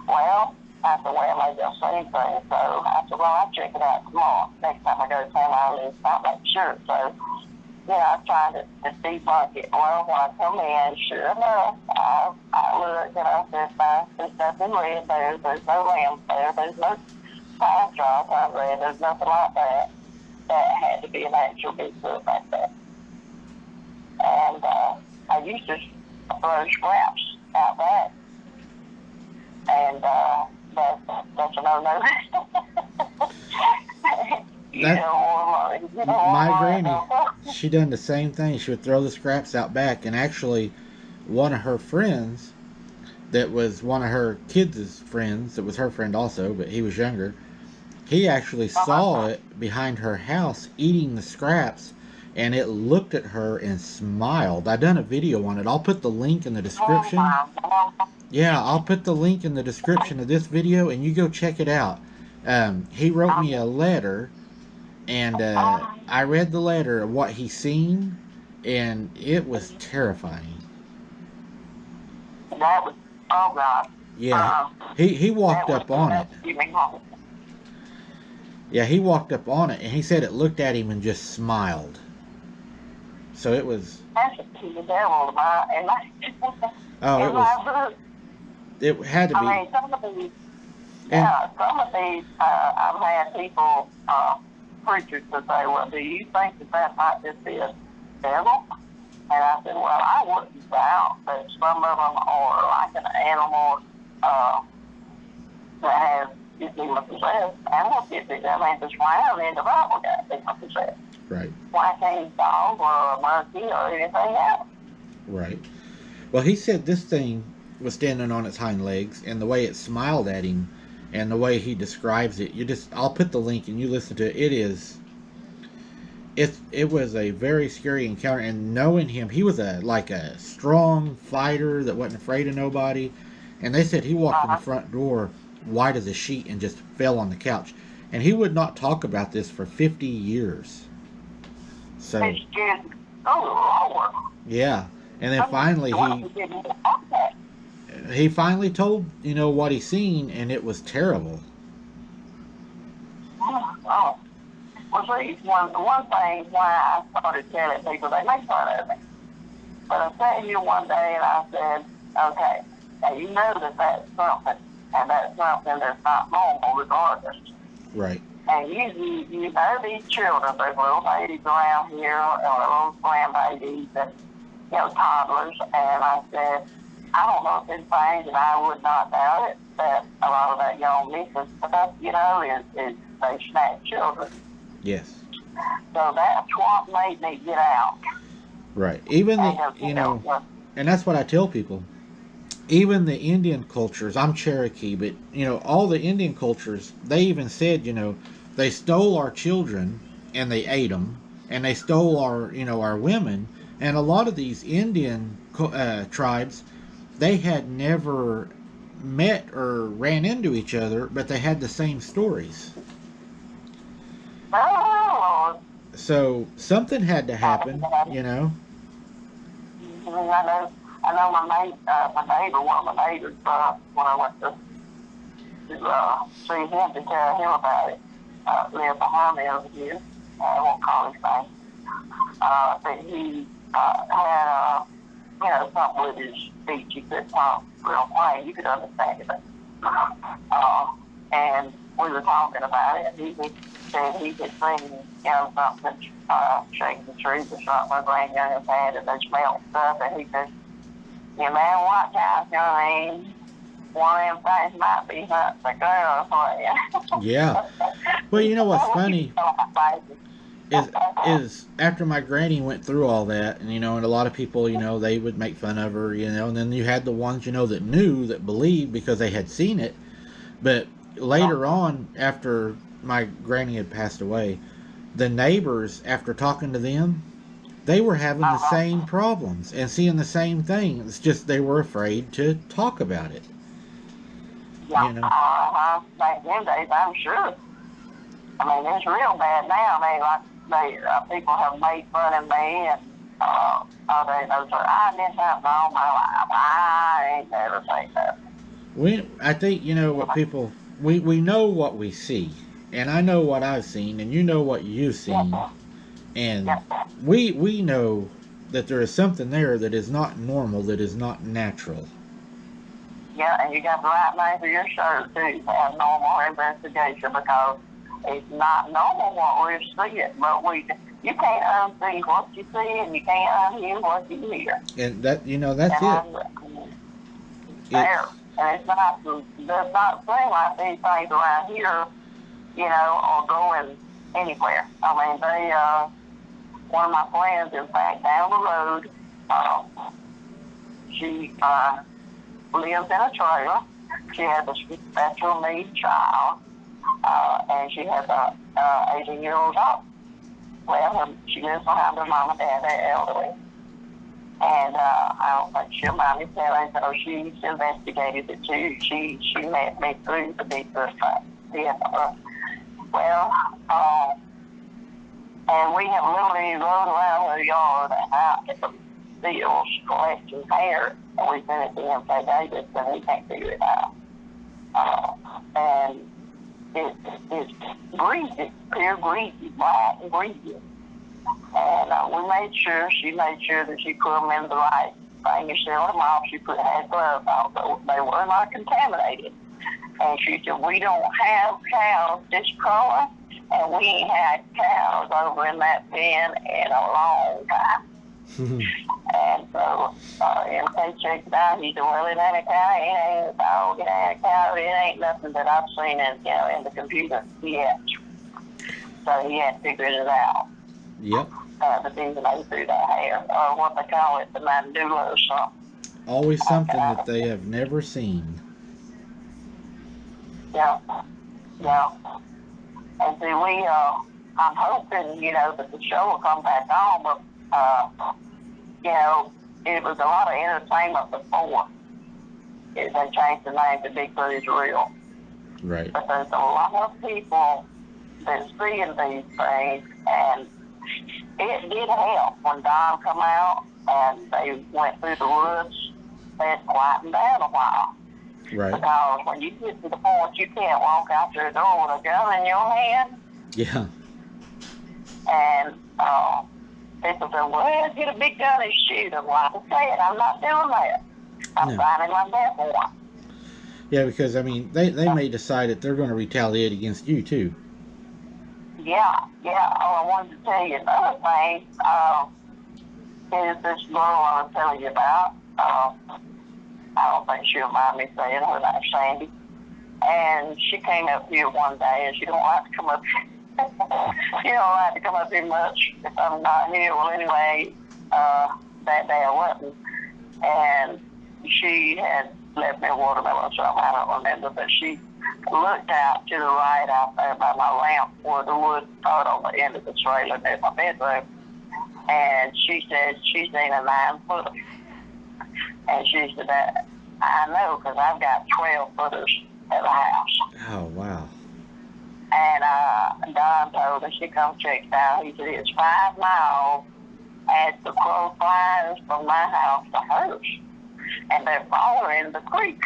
[SPEAKER 1] Well, I said, maybe I'll see anything. So I said, I'll check it out tomorrow. Next time I go to town, I'll make sure. So, I was trying to debunk it. Well, when I come in, sure enough, I looked and I said, there's nothing red there. There's no lamb there. There's no pine straw on red. There's nothing like that. That had to be an actual Bigfoot like that. And I used to throw scraps out back. And that's a no-no.
[SPEAKER 2] My granny, she done the same thing. She would throw the scraps out back, and actually one of her friends, that was one of her kids' friends, that was her friend also, but he was younger, he actually saw it behind her house eating the scraps, and it looked at her and smiled. I done a video on it. I'll put the link in the description. Yeah, I'll put the link in the description of this video, and you go check it out. He wrote me a letter, and I read the letter of what he seen, and it was terrifying.
[SPEAKER 1] That was, oh God.
[SPEAKER 2] Yeah, he walked up on it. Yeah, he walked up on it, and he said it looked at him and just smiled. So it was...
[SPEAKER 1] That's the devil in my
[SPEAKER 2] oh, it was... It had to be...
[SPEAKER 1] I mean, some of these... some of these, I've had people, preachers, to say, well, do you think that might just be a devil? And I said, well, I wouldn't doubt that some of them are like an animal that has demon possessed. Animals get these. I mean, this round in the Bible got demon possessed.
[SPEAKER 2] Right.
[SPEAKER 1] Why can't a dog or a monkey or anything else?
[SPEAKER 2] Right. Well, he said this thing was standing on its hind legs, and the way it smiled at him, and the way he describes it, I'll put the link and you listen to it. It was a very scary encounter, and knowing him, he was like a strong fighter that wasn't afraid of nobody. And they said he walked in the front door white as a sheet and just fell on the couch. And he would not talk about this for 50 years. So
[SPEAKER 1] It Oh, Lord.
[SPEAKER 2] Yeah, and then finally
[SPEAKER 1] Well, we didn't even have that.
[SPEAKER 2] he finally told what he seen, and it was terrible.
[SPEAKER 1] Oh. Well, see, one thing why I started telling people, they make fun of me. But I sat here one day and I said, okay, now you know that that's something, and that's something that's not normal regardless.
[SPEAKER 2] Right.
[SPEAKER 1] And you know these children, there's little babies around here, or little grandbabies, and, toddlers, and I said, I don't know if it's things, and I would not doubt it, that a lot of that young misses stuff, is they snatch children.
[SPEAKER 2] Yes.
[SPEAKER 1] So that's what made me get out.
[SPEAKER 2] Right. Even
[SPEAKER 1] And,
[SPEAKER 2] the and that's what I tell people. Even the Indian cultures, I'm Cherokee, but all the Indian cultures, they even said, they stole our children and they ate them, and they stole our women, and a lot of these Indian tribes, they had never met or ran into each other, but they had the same stories.
[SPEAKER 1] oh,
[SPEAKER 2] So something had to happen.
[SPEAKER 1] I know my neighbor, one of my neighbors, when I went to see him to tell him about it, lived behind me over here. I won't call his name. But he had, something with his speech. He could talk real plain. You could understand it. Uh, and we were talking about it, and he said he could sing, something, shaking the trees or something my grandyoungest had, and they smelled stuff, and he said, man, watch out, one of them things might be hunting the girl for you.
[SPEAKER 2] Yeah. Well, you know what's funny is is after my granny went through all that, and a lot of people, they would make fun of her, and then you had the ones, that knew, that believed because they had seen it. But later on, after my granny had passed away, the neighbors, after talking to them, they were having the same problems and seeing the same thing. It's just they were afraid to talk about it.
[SPEAKER 1] Yeah, back in them days, I'm sure. I mean, it's real bad now. People have made fun of me, and so I didn't have all my life. I ain't never say that.
[SPEAKER 2] I think what people, we know what we see, and I know what I've seen, and you know what you've seen,
[SPEAKER 1] Yeah,
[SPEAKER 2] and
[SPEAKER 1] yeah,
[SPEAKER 2] we know that there is something there that is not normal, that is not natural.
[SPEAKER 1] yeah, and you got the right name for your show too. Have normal investigation, because it's not normal what we're seeing, but you can't unsee what you see, and you can't unhear what you hear.
[SPEAKER 2] And that's
[SPEAKER 1] And
[SPEAKER 2] it.
[SPEAKER 1] there.
[SPEAKER 2] It's
[SPEAKER 1] And does not seem like these things around here, are going anywhere. I mean, one of my friends, in fact, down the road, uh, she lives in a trailer. She has a special needs child, and she has a 18-year-old daughter. Well, she lives behind her mom and dad. They're elderly. And I don't think she'll mind me telling, so she's investigated it too. She met me through the big first time. Yeah. Well, and we have literally rode around her yard and out at the fields collecting hair, and we sent it to him say Davis, and he can't figure it out. And it's greasy, pure greasy, black and greasy. And she made sure that she put them in the right thing. You sell them off. She had gloves on, so they were not contaminated. And she said, we don't have cows this color, and we ain't had cows over in that pen in a long time. And so MK checked it out. He said, well, it ain't a cow, it ain't a dog, it ain't a cow, it ain't nothing that I've seen in the computer yet. So he had figured it out.
[SPEAKER 2] Yep.
[SPEAKER 1] The things that they through that hair, or what they call it, the mandula or something.
[SPEAKER 2] Always something that they have never seen.
[SPEAKER 1] Yeah, yeah. And see, I'm hoping, that the show will come back on, but, it was a lot of entertainment before. They changed the name to Bigfoot is Real.
[SPEAKER 2] Right.
[SPEAKER 1] But there's a lot of people that's seeing these things, and it did help when Don come out and they went through the woods. They had quietened down a while.
[SPEAKER 2] Right.
[SPEAKER 1] Because when you get to the point you can't walk out your door with a gun in your hand,
[SPEAKER 2] Yeah.
[SPEAKER 1] and people say, well, get a big gun and shoot them. Like I said, I'm not doing that. I'm finding my death warrant.
[SPEAKER 2] Yeah, because, I mean, they may decide that they're going to retaliate against you, too.
[SPEAKER 1] Yeah. Oh, I wanted to tell you another thing. Is this girl I was telling you about. I don't think she'll mind me saying her name's Sandy. And she came up here one day, and she don't like to come up she don't like to come up here much if I'm not here. Well, anyway, that day I wasn't. And she had left me a watermelon or something, I don't remember, but she looked out to the right out there by my lamp where the wood part on the end of the trailer near my bedroom. And she said she's seen a 9-footer. And she said that I know because I've got 12-footers at the house.
[SPEAKER 2] Oh, wow.
[SPEAKER 1] And Don told her she come check it out. He said it's 5 miles as the crow flies from my house to hers. And they're following the creek.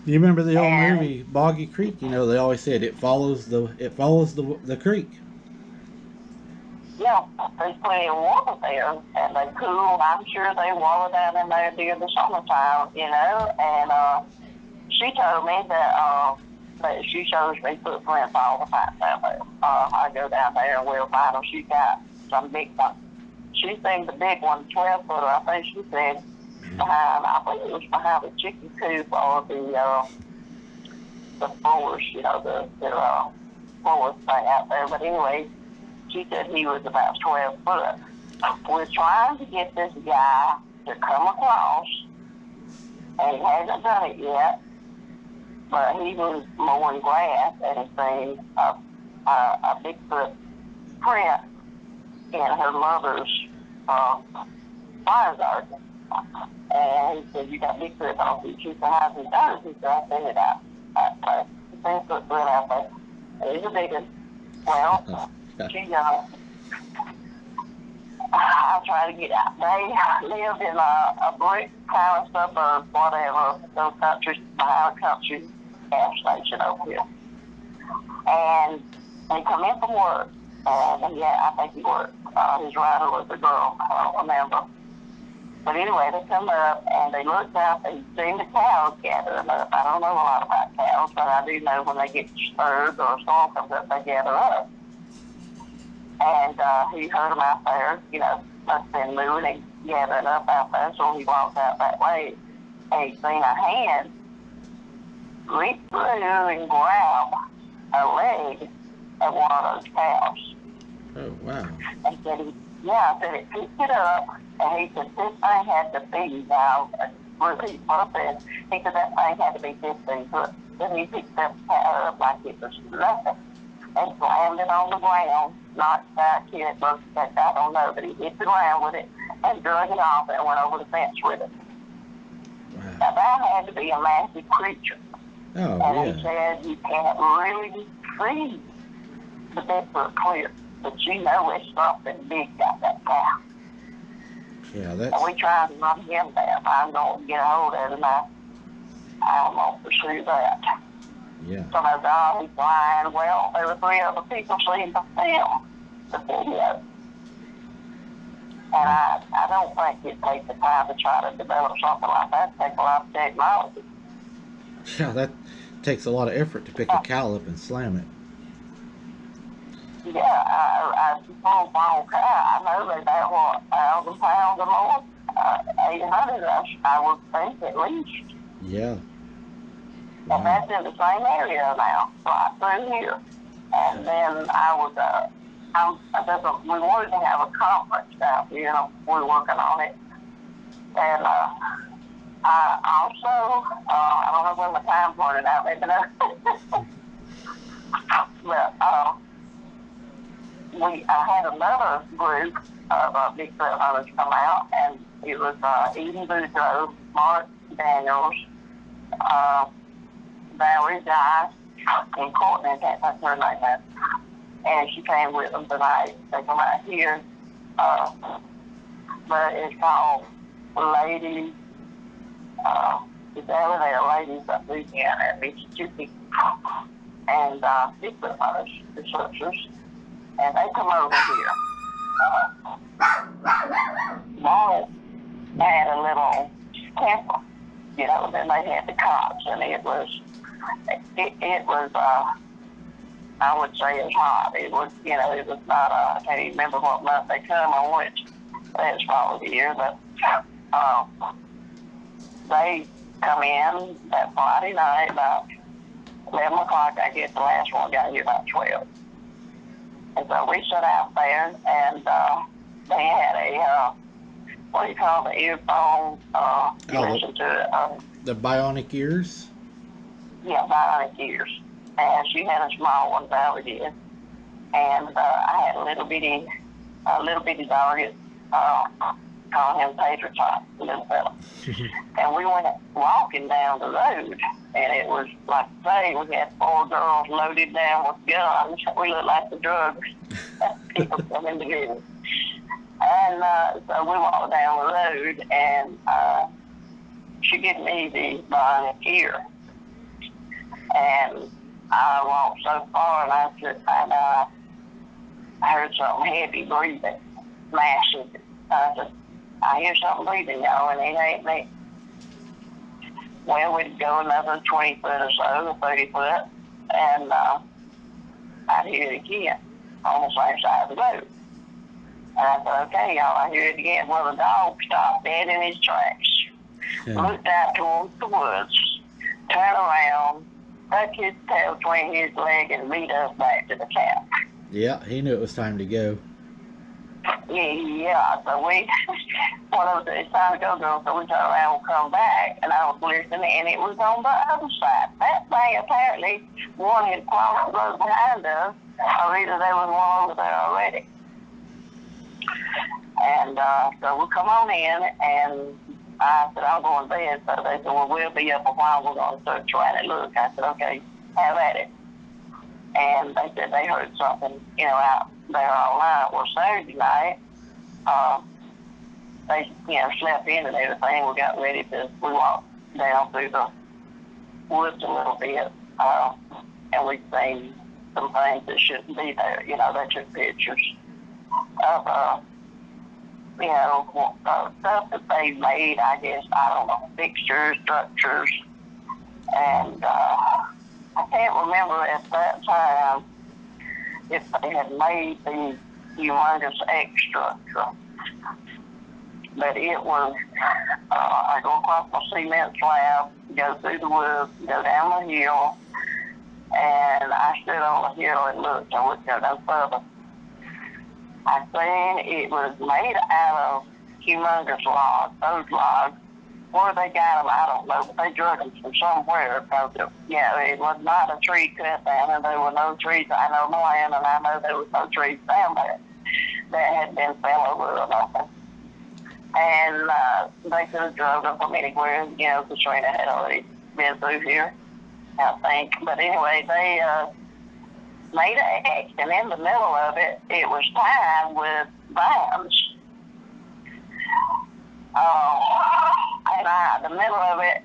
[SPEAKER 2] You remember the old movie Boggy Creek? You know, they always said it follows the creek.
[SPEAKER 1] Yeah, there's plenty of water there, and they cool. I'm sure they water down in there during the summertime, you know. And she told me that she shows me footprints all the time down there. I go down there and we'll find them. She's got some big ones. She's seen the big one, 12-footer. I think she said behind. I think it was behind the chicken coop or the floors, you know, the floors thing out there. But anyway. She said he was about 12 foot. We're trying to get this guy to come across, and he hasn't done it yet, but he was mowing grass and he seen a Bigfoot print in her mother's fire garden. And he said, you got Bigfoot on you. She said, how's he done it? He said, I seen it out there. He seen a footprint out there. He's a big one. Well, I try to get out. They lived in a brick kind of suburb, whatever, those countries, behind a country gas station over here. And they come in from work, and I think he worked. His rider was a girl, I don't remember. But anyway, they come up, and they looked out, they seen the cows gathering up. I don't know a lot about cows, but I do know when they get disturbed or a storm comes up, they gather up. And he heard them out there, you know, must have been moving and gathering up out there, so he walked out that way, and he seen a hand reach through and grab a leg of one of those cows.
[SPEAKER 2] Oh, wow.
[SPEAKER 1] And said it picked it up, and he said this thing had to be now, really purpose. He said that thing had to be 15 foot. Then he picked that cow up like it was nothing, and slammed it on the ground. Knocked that kid, I don't know, but he hit the ground with it and drug it off and went over the fence with it. Wow. Now that had to be a massive creature.
[SPEAKER 2] Oh,
[SPEAKER 1] and he said you can't really see the Bigfoot clear, but you know it's something big got that cow.
[SPEAKER 2] Yeah, that's...
[SPEAKER 1] And we tried to run him down. I'm going to get a hold of him. I'm going to pursue that.
[SPEAKER 2] Yeah.
[SPEAKER 1] So my dog, he's flying. Well, there were 3 other people seeing the film, the video. And I don't think it takes the time to try to develop something like that. It takes a lot of technology.
[SPEAKER 2] Yeah, that takes a lot of effort to pick a cow up and slam it.
[SPEAKER 1] Yeah, I full grown cow. I know they're about, what, 1,000 pounds or more? 800, I would think at least.
[SPEAKER 2] Yeah. Wow.
[SPEAKER 1] And that's in the same area now, right through here. And then we wanted to have a conference out here, we're working on it. And I also, I don't know when my time's running out, maybe not. But I had another group of Bigfoot hunters come out, and it was Eden Boudreaux, Mark Daniels, Valerie Dice, and Courtney, I can't think of her name now. and she came with them tonight. They come out here, but it's called Ladies. It's over there, Ladies of Louisiana at Mississippi, and it's the researchers, and they come over here. Morris had a little camper, you know. Then they had the cops, and it was I would say it's hot. It was, you know, it was not, I can't even remember what month they come on, which that's probably the year, but they come in that Friday night about 11 o'clock. I guess the last one got here about 12. And so we sat out there, and they had a, what do you call the earphone? You listen to it.
[SPEAKER 2] The bionic ears?
[SPEAKER 1] Yeah, bionic ears. And she had a small one, Valerie did. And I had a little bitty dog, call him Pedro Top, the little fella. And we went walking down the road, and it was like I say, we had 4 girls loaded down with guns. We looked like the drug people coming together. And so we walked down the road, and she gave me the bionic ear. And I walked so far, and I said, I heard something heavy breathing, massive. I said, I hear something breathing, y'all, and it ain't me. Well, we'd go another 20 foot or so, or 30 foot, and I'd hear it again on the same side of the road. And I said, okay, y'all, I hear it again. Well, the dog stopped dead in his tracks, looked out towards the woods, turned around, tucked his tail between his leg, and lead us back to the camp.
[SPEAKER 2] Yeah, he knew it was time to go.
[SPEAKER 1] Yeah, so we, one of us said, it's time to go, girl, so we turned around and come back, and I was listening, and it was on the other side. That thing, apparently, one had crossed the road behind us, or either there was one over there already. And so we come on in, and I said, I'm going to bed. So they said, well, we'll be up a while. We're going to start trying to look. I said, okay, have at it. And they said they heard something, you know, out there all night. Well, Saturday night, they, you know, slept in and everything. We got ready we walked down through the woods a little bit, and we seen some things that shouldn't be there. You know, they took pictures of, you know, stuff that they made, I guess, I don't know, fixtures, structures, and I can't remember at that time if they had made the humongous egg structure, but it was, I go across my cement slab, go through the woods, go down the hill, and I stood on the hill and looked. I wouldn't go no further. I seen it was made out of humongous logs. Those logs, where they got them, I don't know, but they drug them from somewhere. Because it was not a tree cut down, and there were no trees. I know the land, and I know there was no trees down there that had been fell over or nothing. And they could have drove them from anywhere. You know, Katrina had already been through here, I think. But anyway, they made an X, and in the middle of it, it was tied with vines. And the middle of it,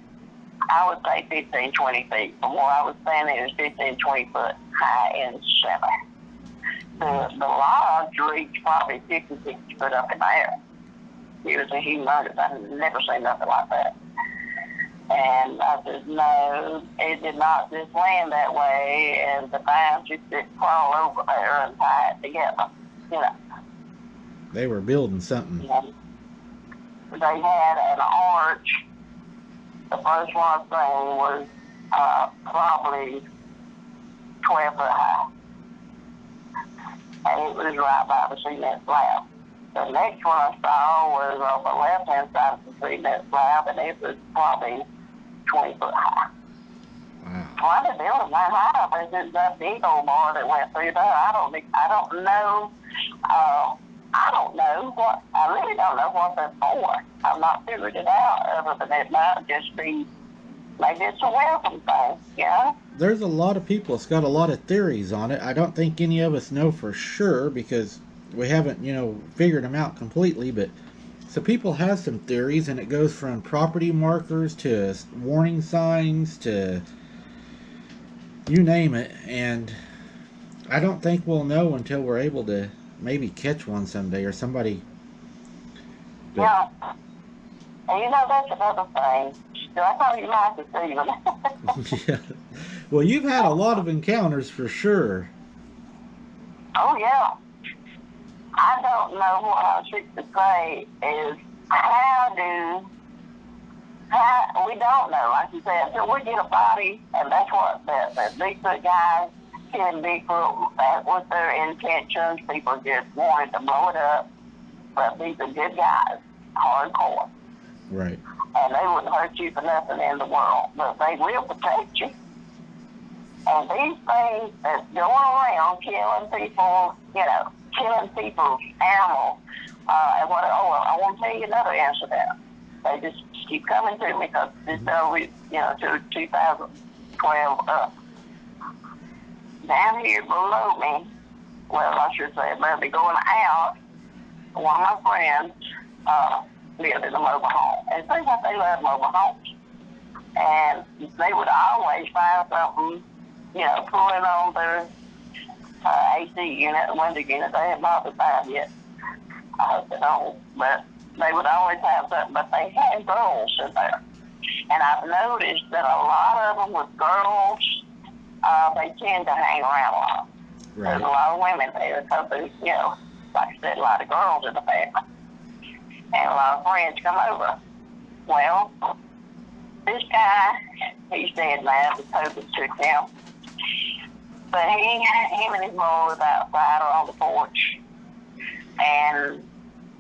[SPEAKER 1] I would say 15, 20 feet. From where I was standing, it was 15, 20 foot high in the center. The logs reached probably 50, 60 foot up in the air. It was a humongous. I've never seen nothing like that. And I said, no, it did not just land that way, and the vines just didn't crawl over there and tie it together, you know.
[SPEAKER 2] They were building something.
[SPEAKER 1] And they had an arch. The first one thing was probably 12 foot high. And it was right by the cement slab. The next one I saw was on the left-hand side of the cement slab, and it was probably 20 foot high.
[SPEAKER 2] Wow.
[SPEAKER 1] Why the building that high? But it's that big old bar that went through there. I don't know. I really don't know what they're for. I've not figured it out, other than it might just be, maybe it's a welcome thing, you know?
[SPEAKER 2] there's a lot of people that's got a lot of theories on it. I don't think any of us know for sure because we haven't, figured them out completely. But so people have some theories, and it goes from property markers to warning signs to you name it. And I don't think we'll know until we're able to maybe catch one someday or somebody. But,
[SPEAKER 1] Yeah. And that's another thing. So I thought you might have seen them.
[SPEAKER 2] yeah. Well, you've had a lot of encounters for sure.
[SPEAKER 1] Oh, yeah. I don't know what I was fixing to say is we don't know, like you said, until we get a body, and that's what the Bigfoot guys killing Bigfoot, that was their intentions. People just wanted to blow it up, but these are good guys, hardcore.
[SPEAKER 2] Right.
[SPEAKER 1] And they wouldn't hurt you for nothing in the world, but they will protect you. And these things that's going around killing people, killing people's animals, I want to tell you another incident. They just keep coming to me because this to 2012 up. Down here below me, well, I should say, about me going out, one of my friends lived in a mobile home. And it seems like they love mobile homes. And they would always find something, pulling on their AC unit, window unit. They had not been found yet. I hope they don't. But they would always have something. But they had girls in there. And I've noticed that a lot of them with girls, they tend to hang around a lot.
[SPEAKER 2] Right.
[SPEAKER 1] There's a lot of women there because there's, like I said, a lot of girls in the family. And a lot of friends come over. Well, this guy, he's dead now. The COVID took him. But him and his boy was outside or on the porch. And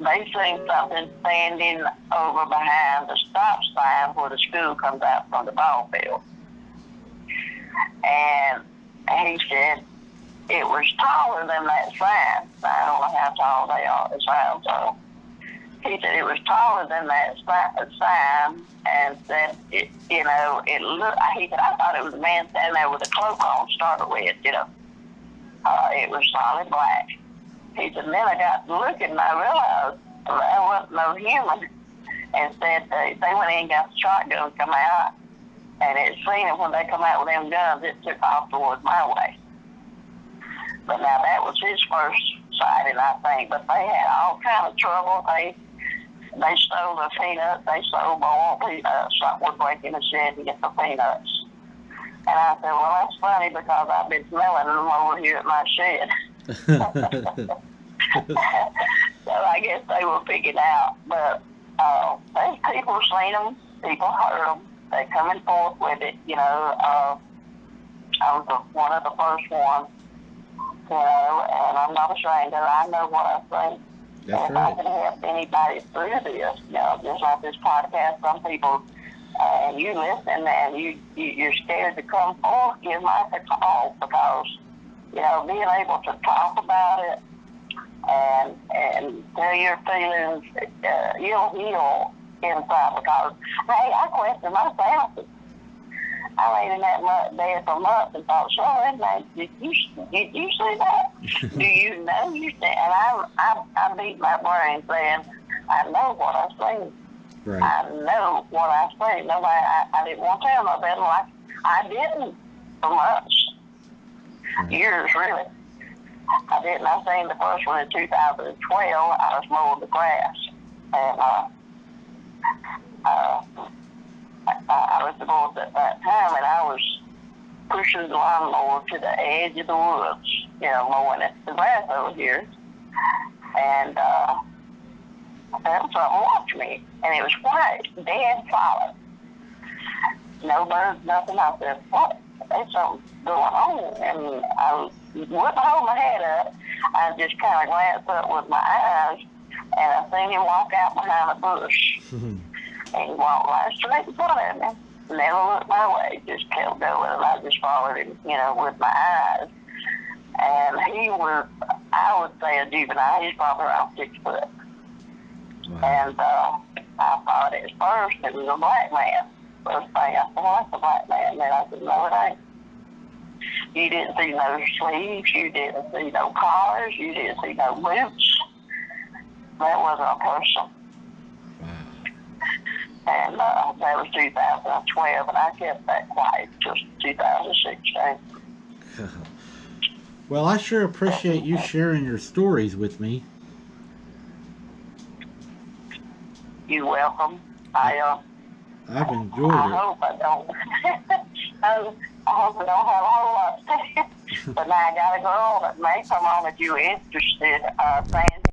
[SPEAKER 1] they seen something standing over behind the stop sign where the school comes out from the ball field. And he said it was taller than that sign. I don't know how tall they are, the signs are. He said it was taller than that sign, and said, it looked, he said, I thought it was a man standing there with a cloak on, started with, it was solid black. He said, and then I got looking, and I realized there wasn't no human, and said they went in and got the shotguns come out, and it seen them when they come out with them guns, it took off towards my way. But now that was his first sighting, I think, but they had all kind of trouble. They stole the peanuts. They stole more peanuts. Something was breaking the shed to get the peanuts. And I said, well, that's funny because I've been smelling them over here at my shed. So I guess they were picking out. But there's people seen them. People heard them. They coming forth with it. I was one of the first ones. And I'm not ashamed of it. I know what I think.
[SPEAKER 2] That's
[SPEAKER 1] and
[SPEAKER 2] right.
[SPEAKER 1] if I can help anybody through this, just like this podcast, some people, and you listen and you're scared to come forth, give Mike a call because, being able to talk about it and tell your feelings, you'll heal inside because, hey, I question myself. I laid in that bed for months and thought, Charlotte, did you see that? Do you know you said? And I beat my brain saying, I know what I seen.
[SPEAKER 2] Right.
[SPEAKER 1] I know what I seen. Nobody, I didn't want to tell nobody like I didn't for months. Right. Years, really. I didn't. I seen the first one in 2012. I was mowing the grass. And I was divorced at that time, and I was pushing the lawnmower to the edge of the woods, mowing the grass over here. And something watched me, and it was white, dead solid. No birds, nothing. I said, what? There's something going on. And I wouldn't hold my head up. I just kind of glanced up with my eyes, and I seen him walk out behind a bush. And he walked right straight in front of me. Never looked my way, just kept going, and I just followed him, with my eyes. And he was, I would say, a juvenile. He's probably around 6 foot. Wow. And I thought at first it was a black man. First thing I said, well, that's a black man. Then I said, no, it ain't. You didn't see no sleeves. You didn't see no collars. You didn't see no boots. That wasn't a person. And that was 2012, and I kept that quiet till 2016.
[SPEAKER 2] Well, I sure appreciate you sharing your stories with me.
[SPEAKER 1] You're welcome.
[SPEAKER 2] I've enjoyed
[SPEAKER 1] I
[SPEAKER 2] it.
[SPEAKER 1] hope I don't. I hope I don't have a whole lot to say. But now I got a girl that may come on if you're interested. Sandy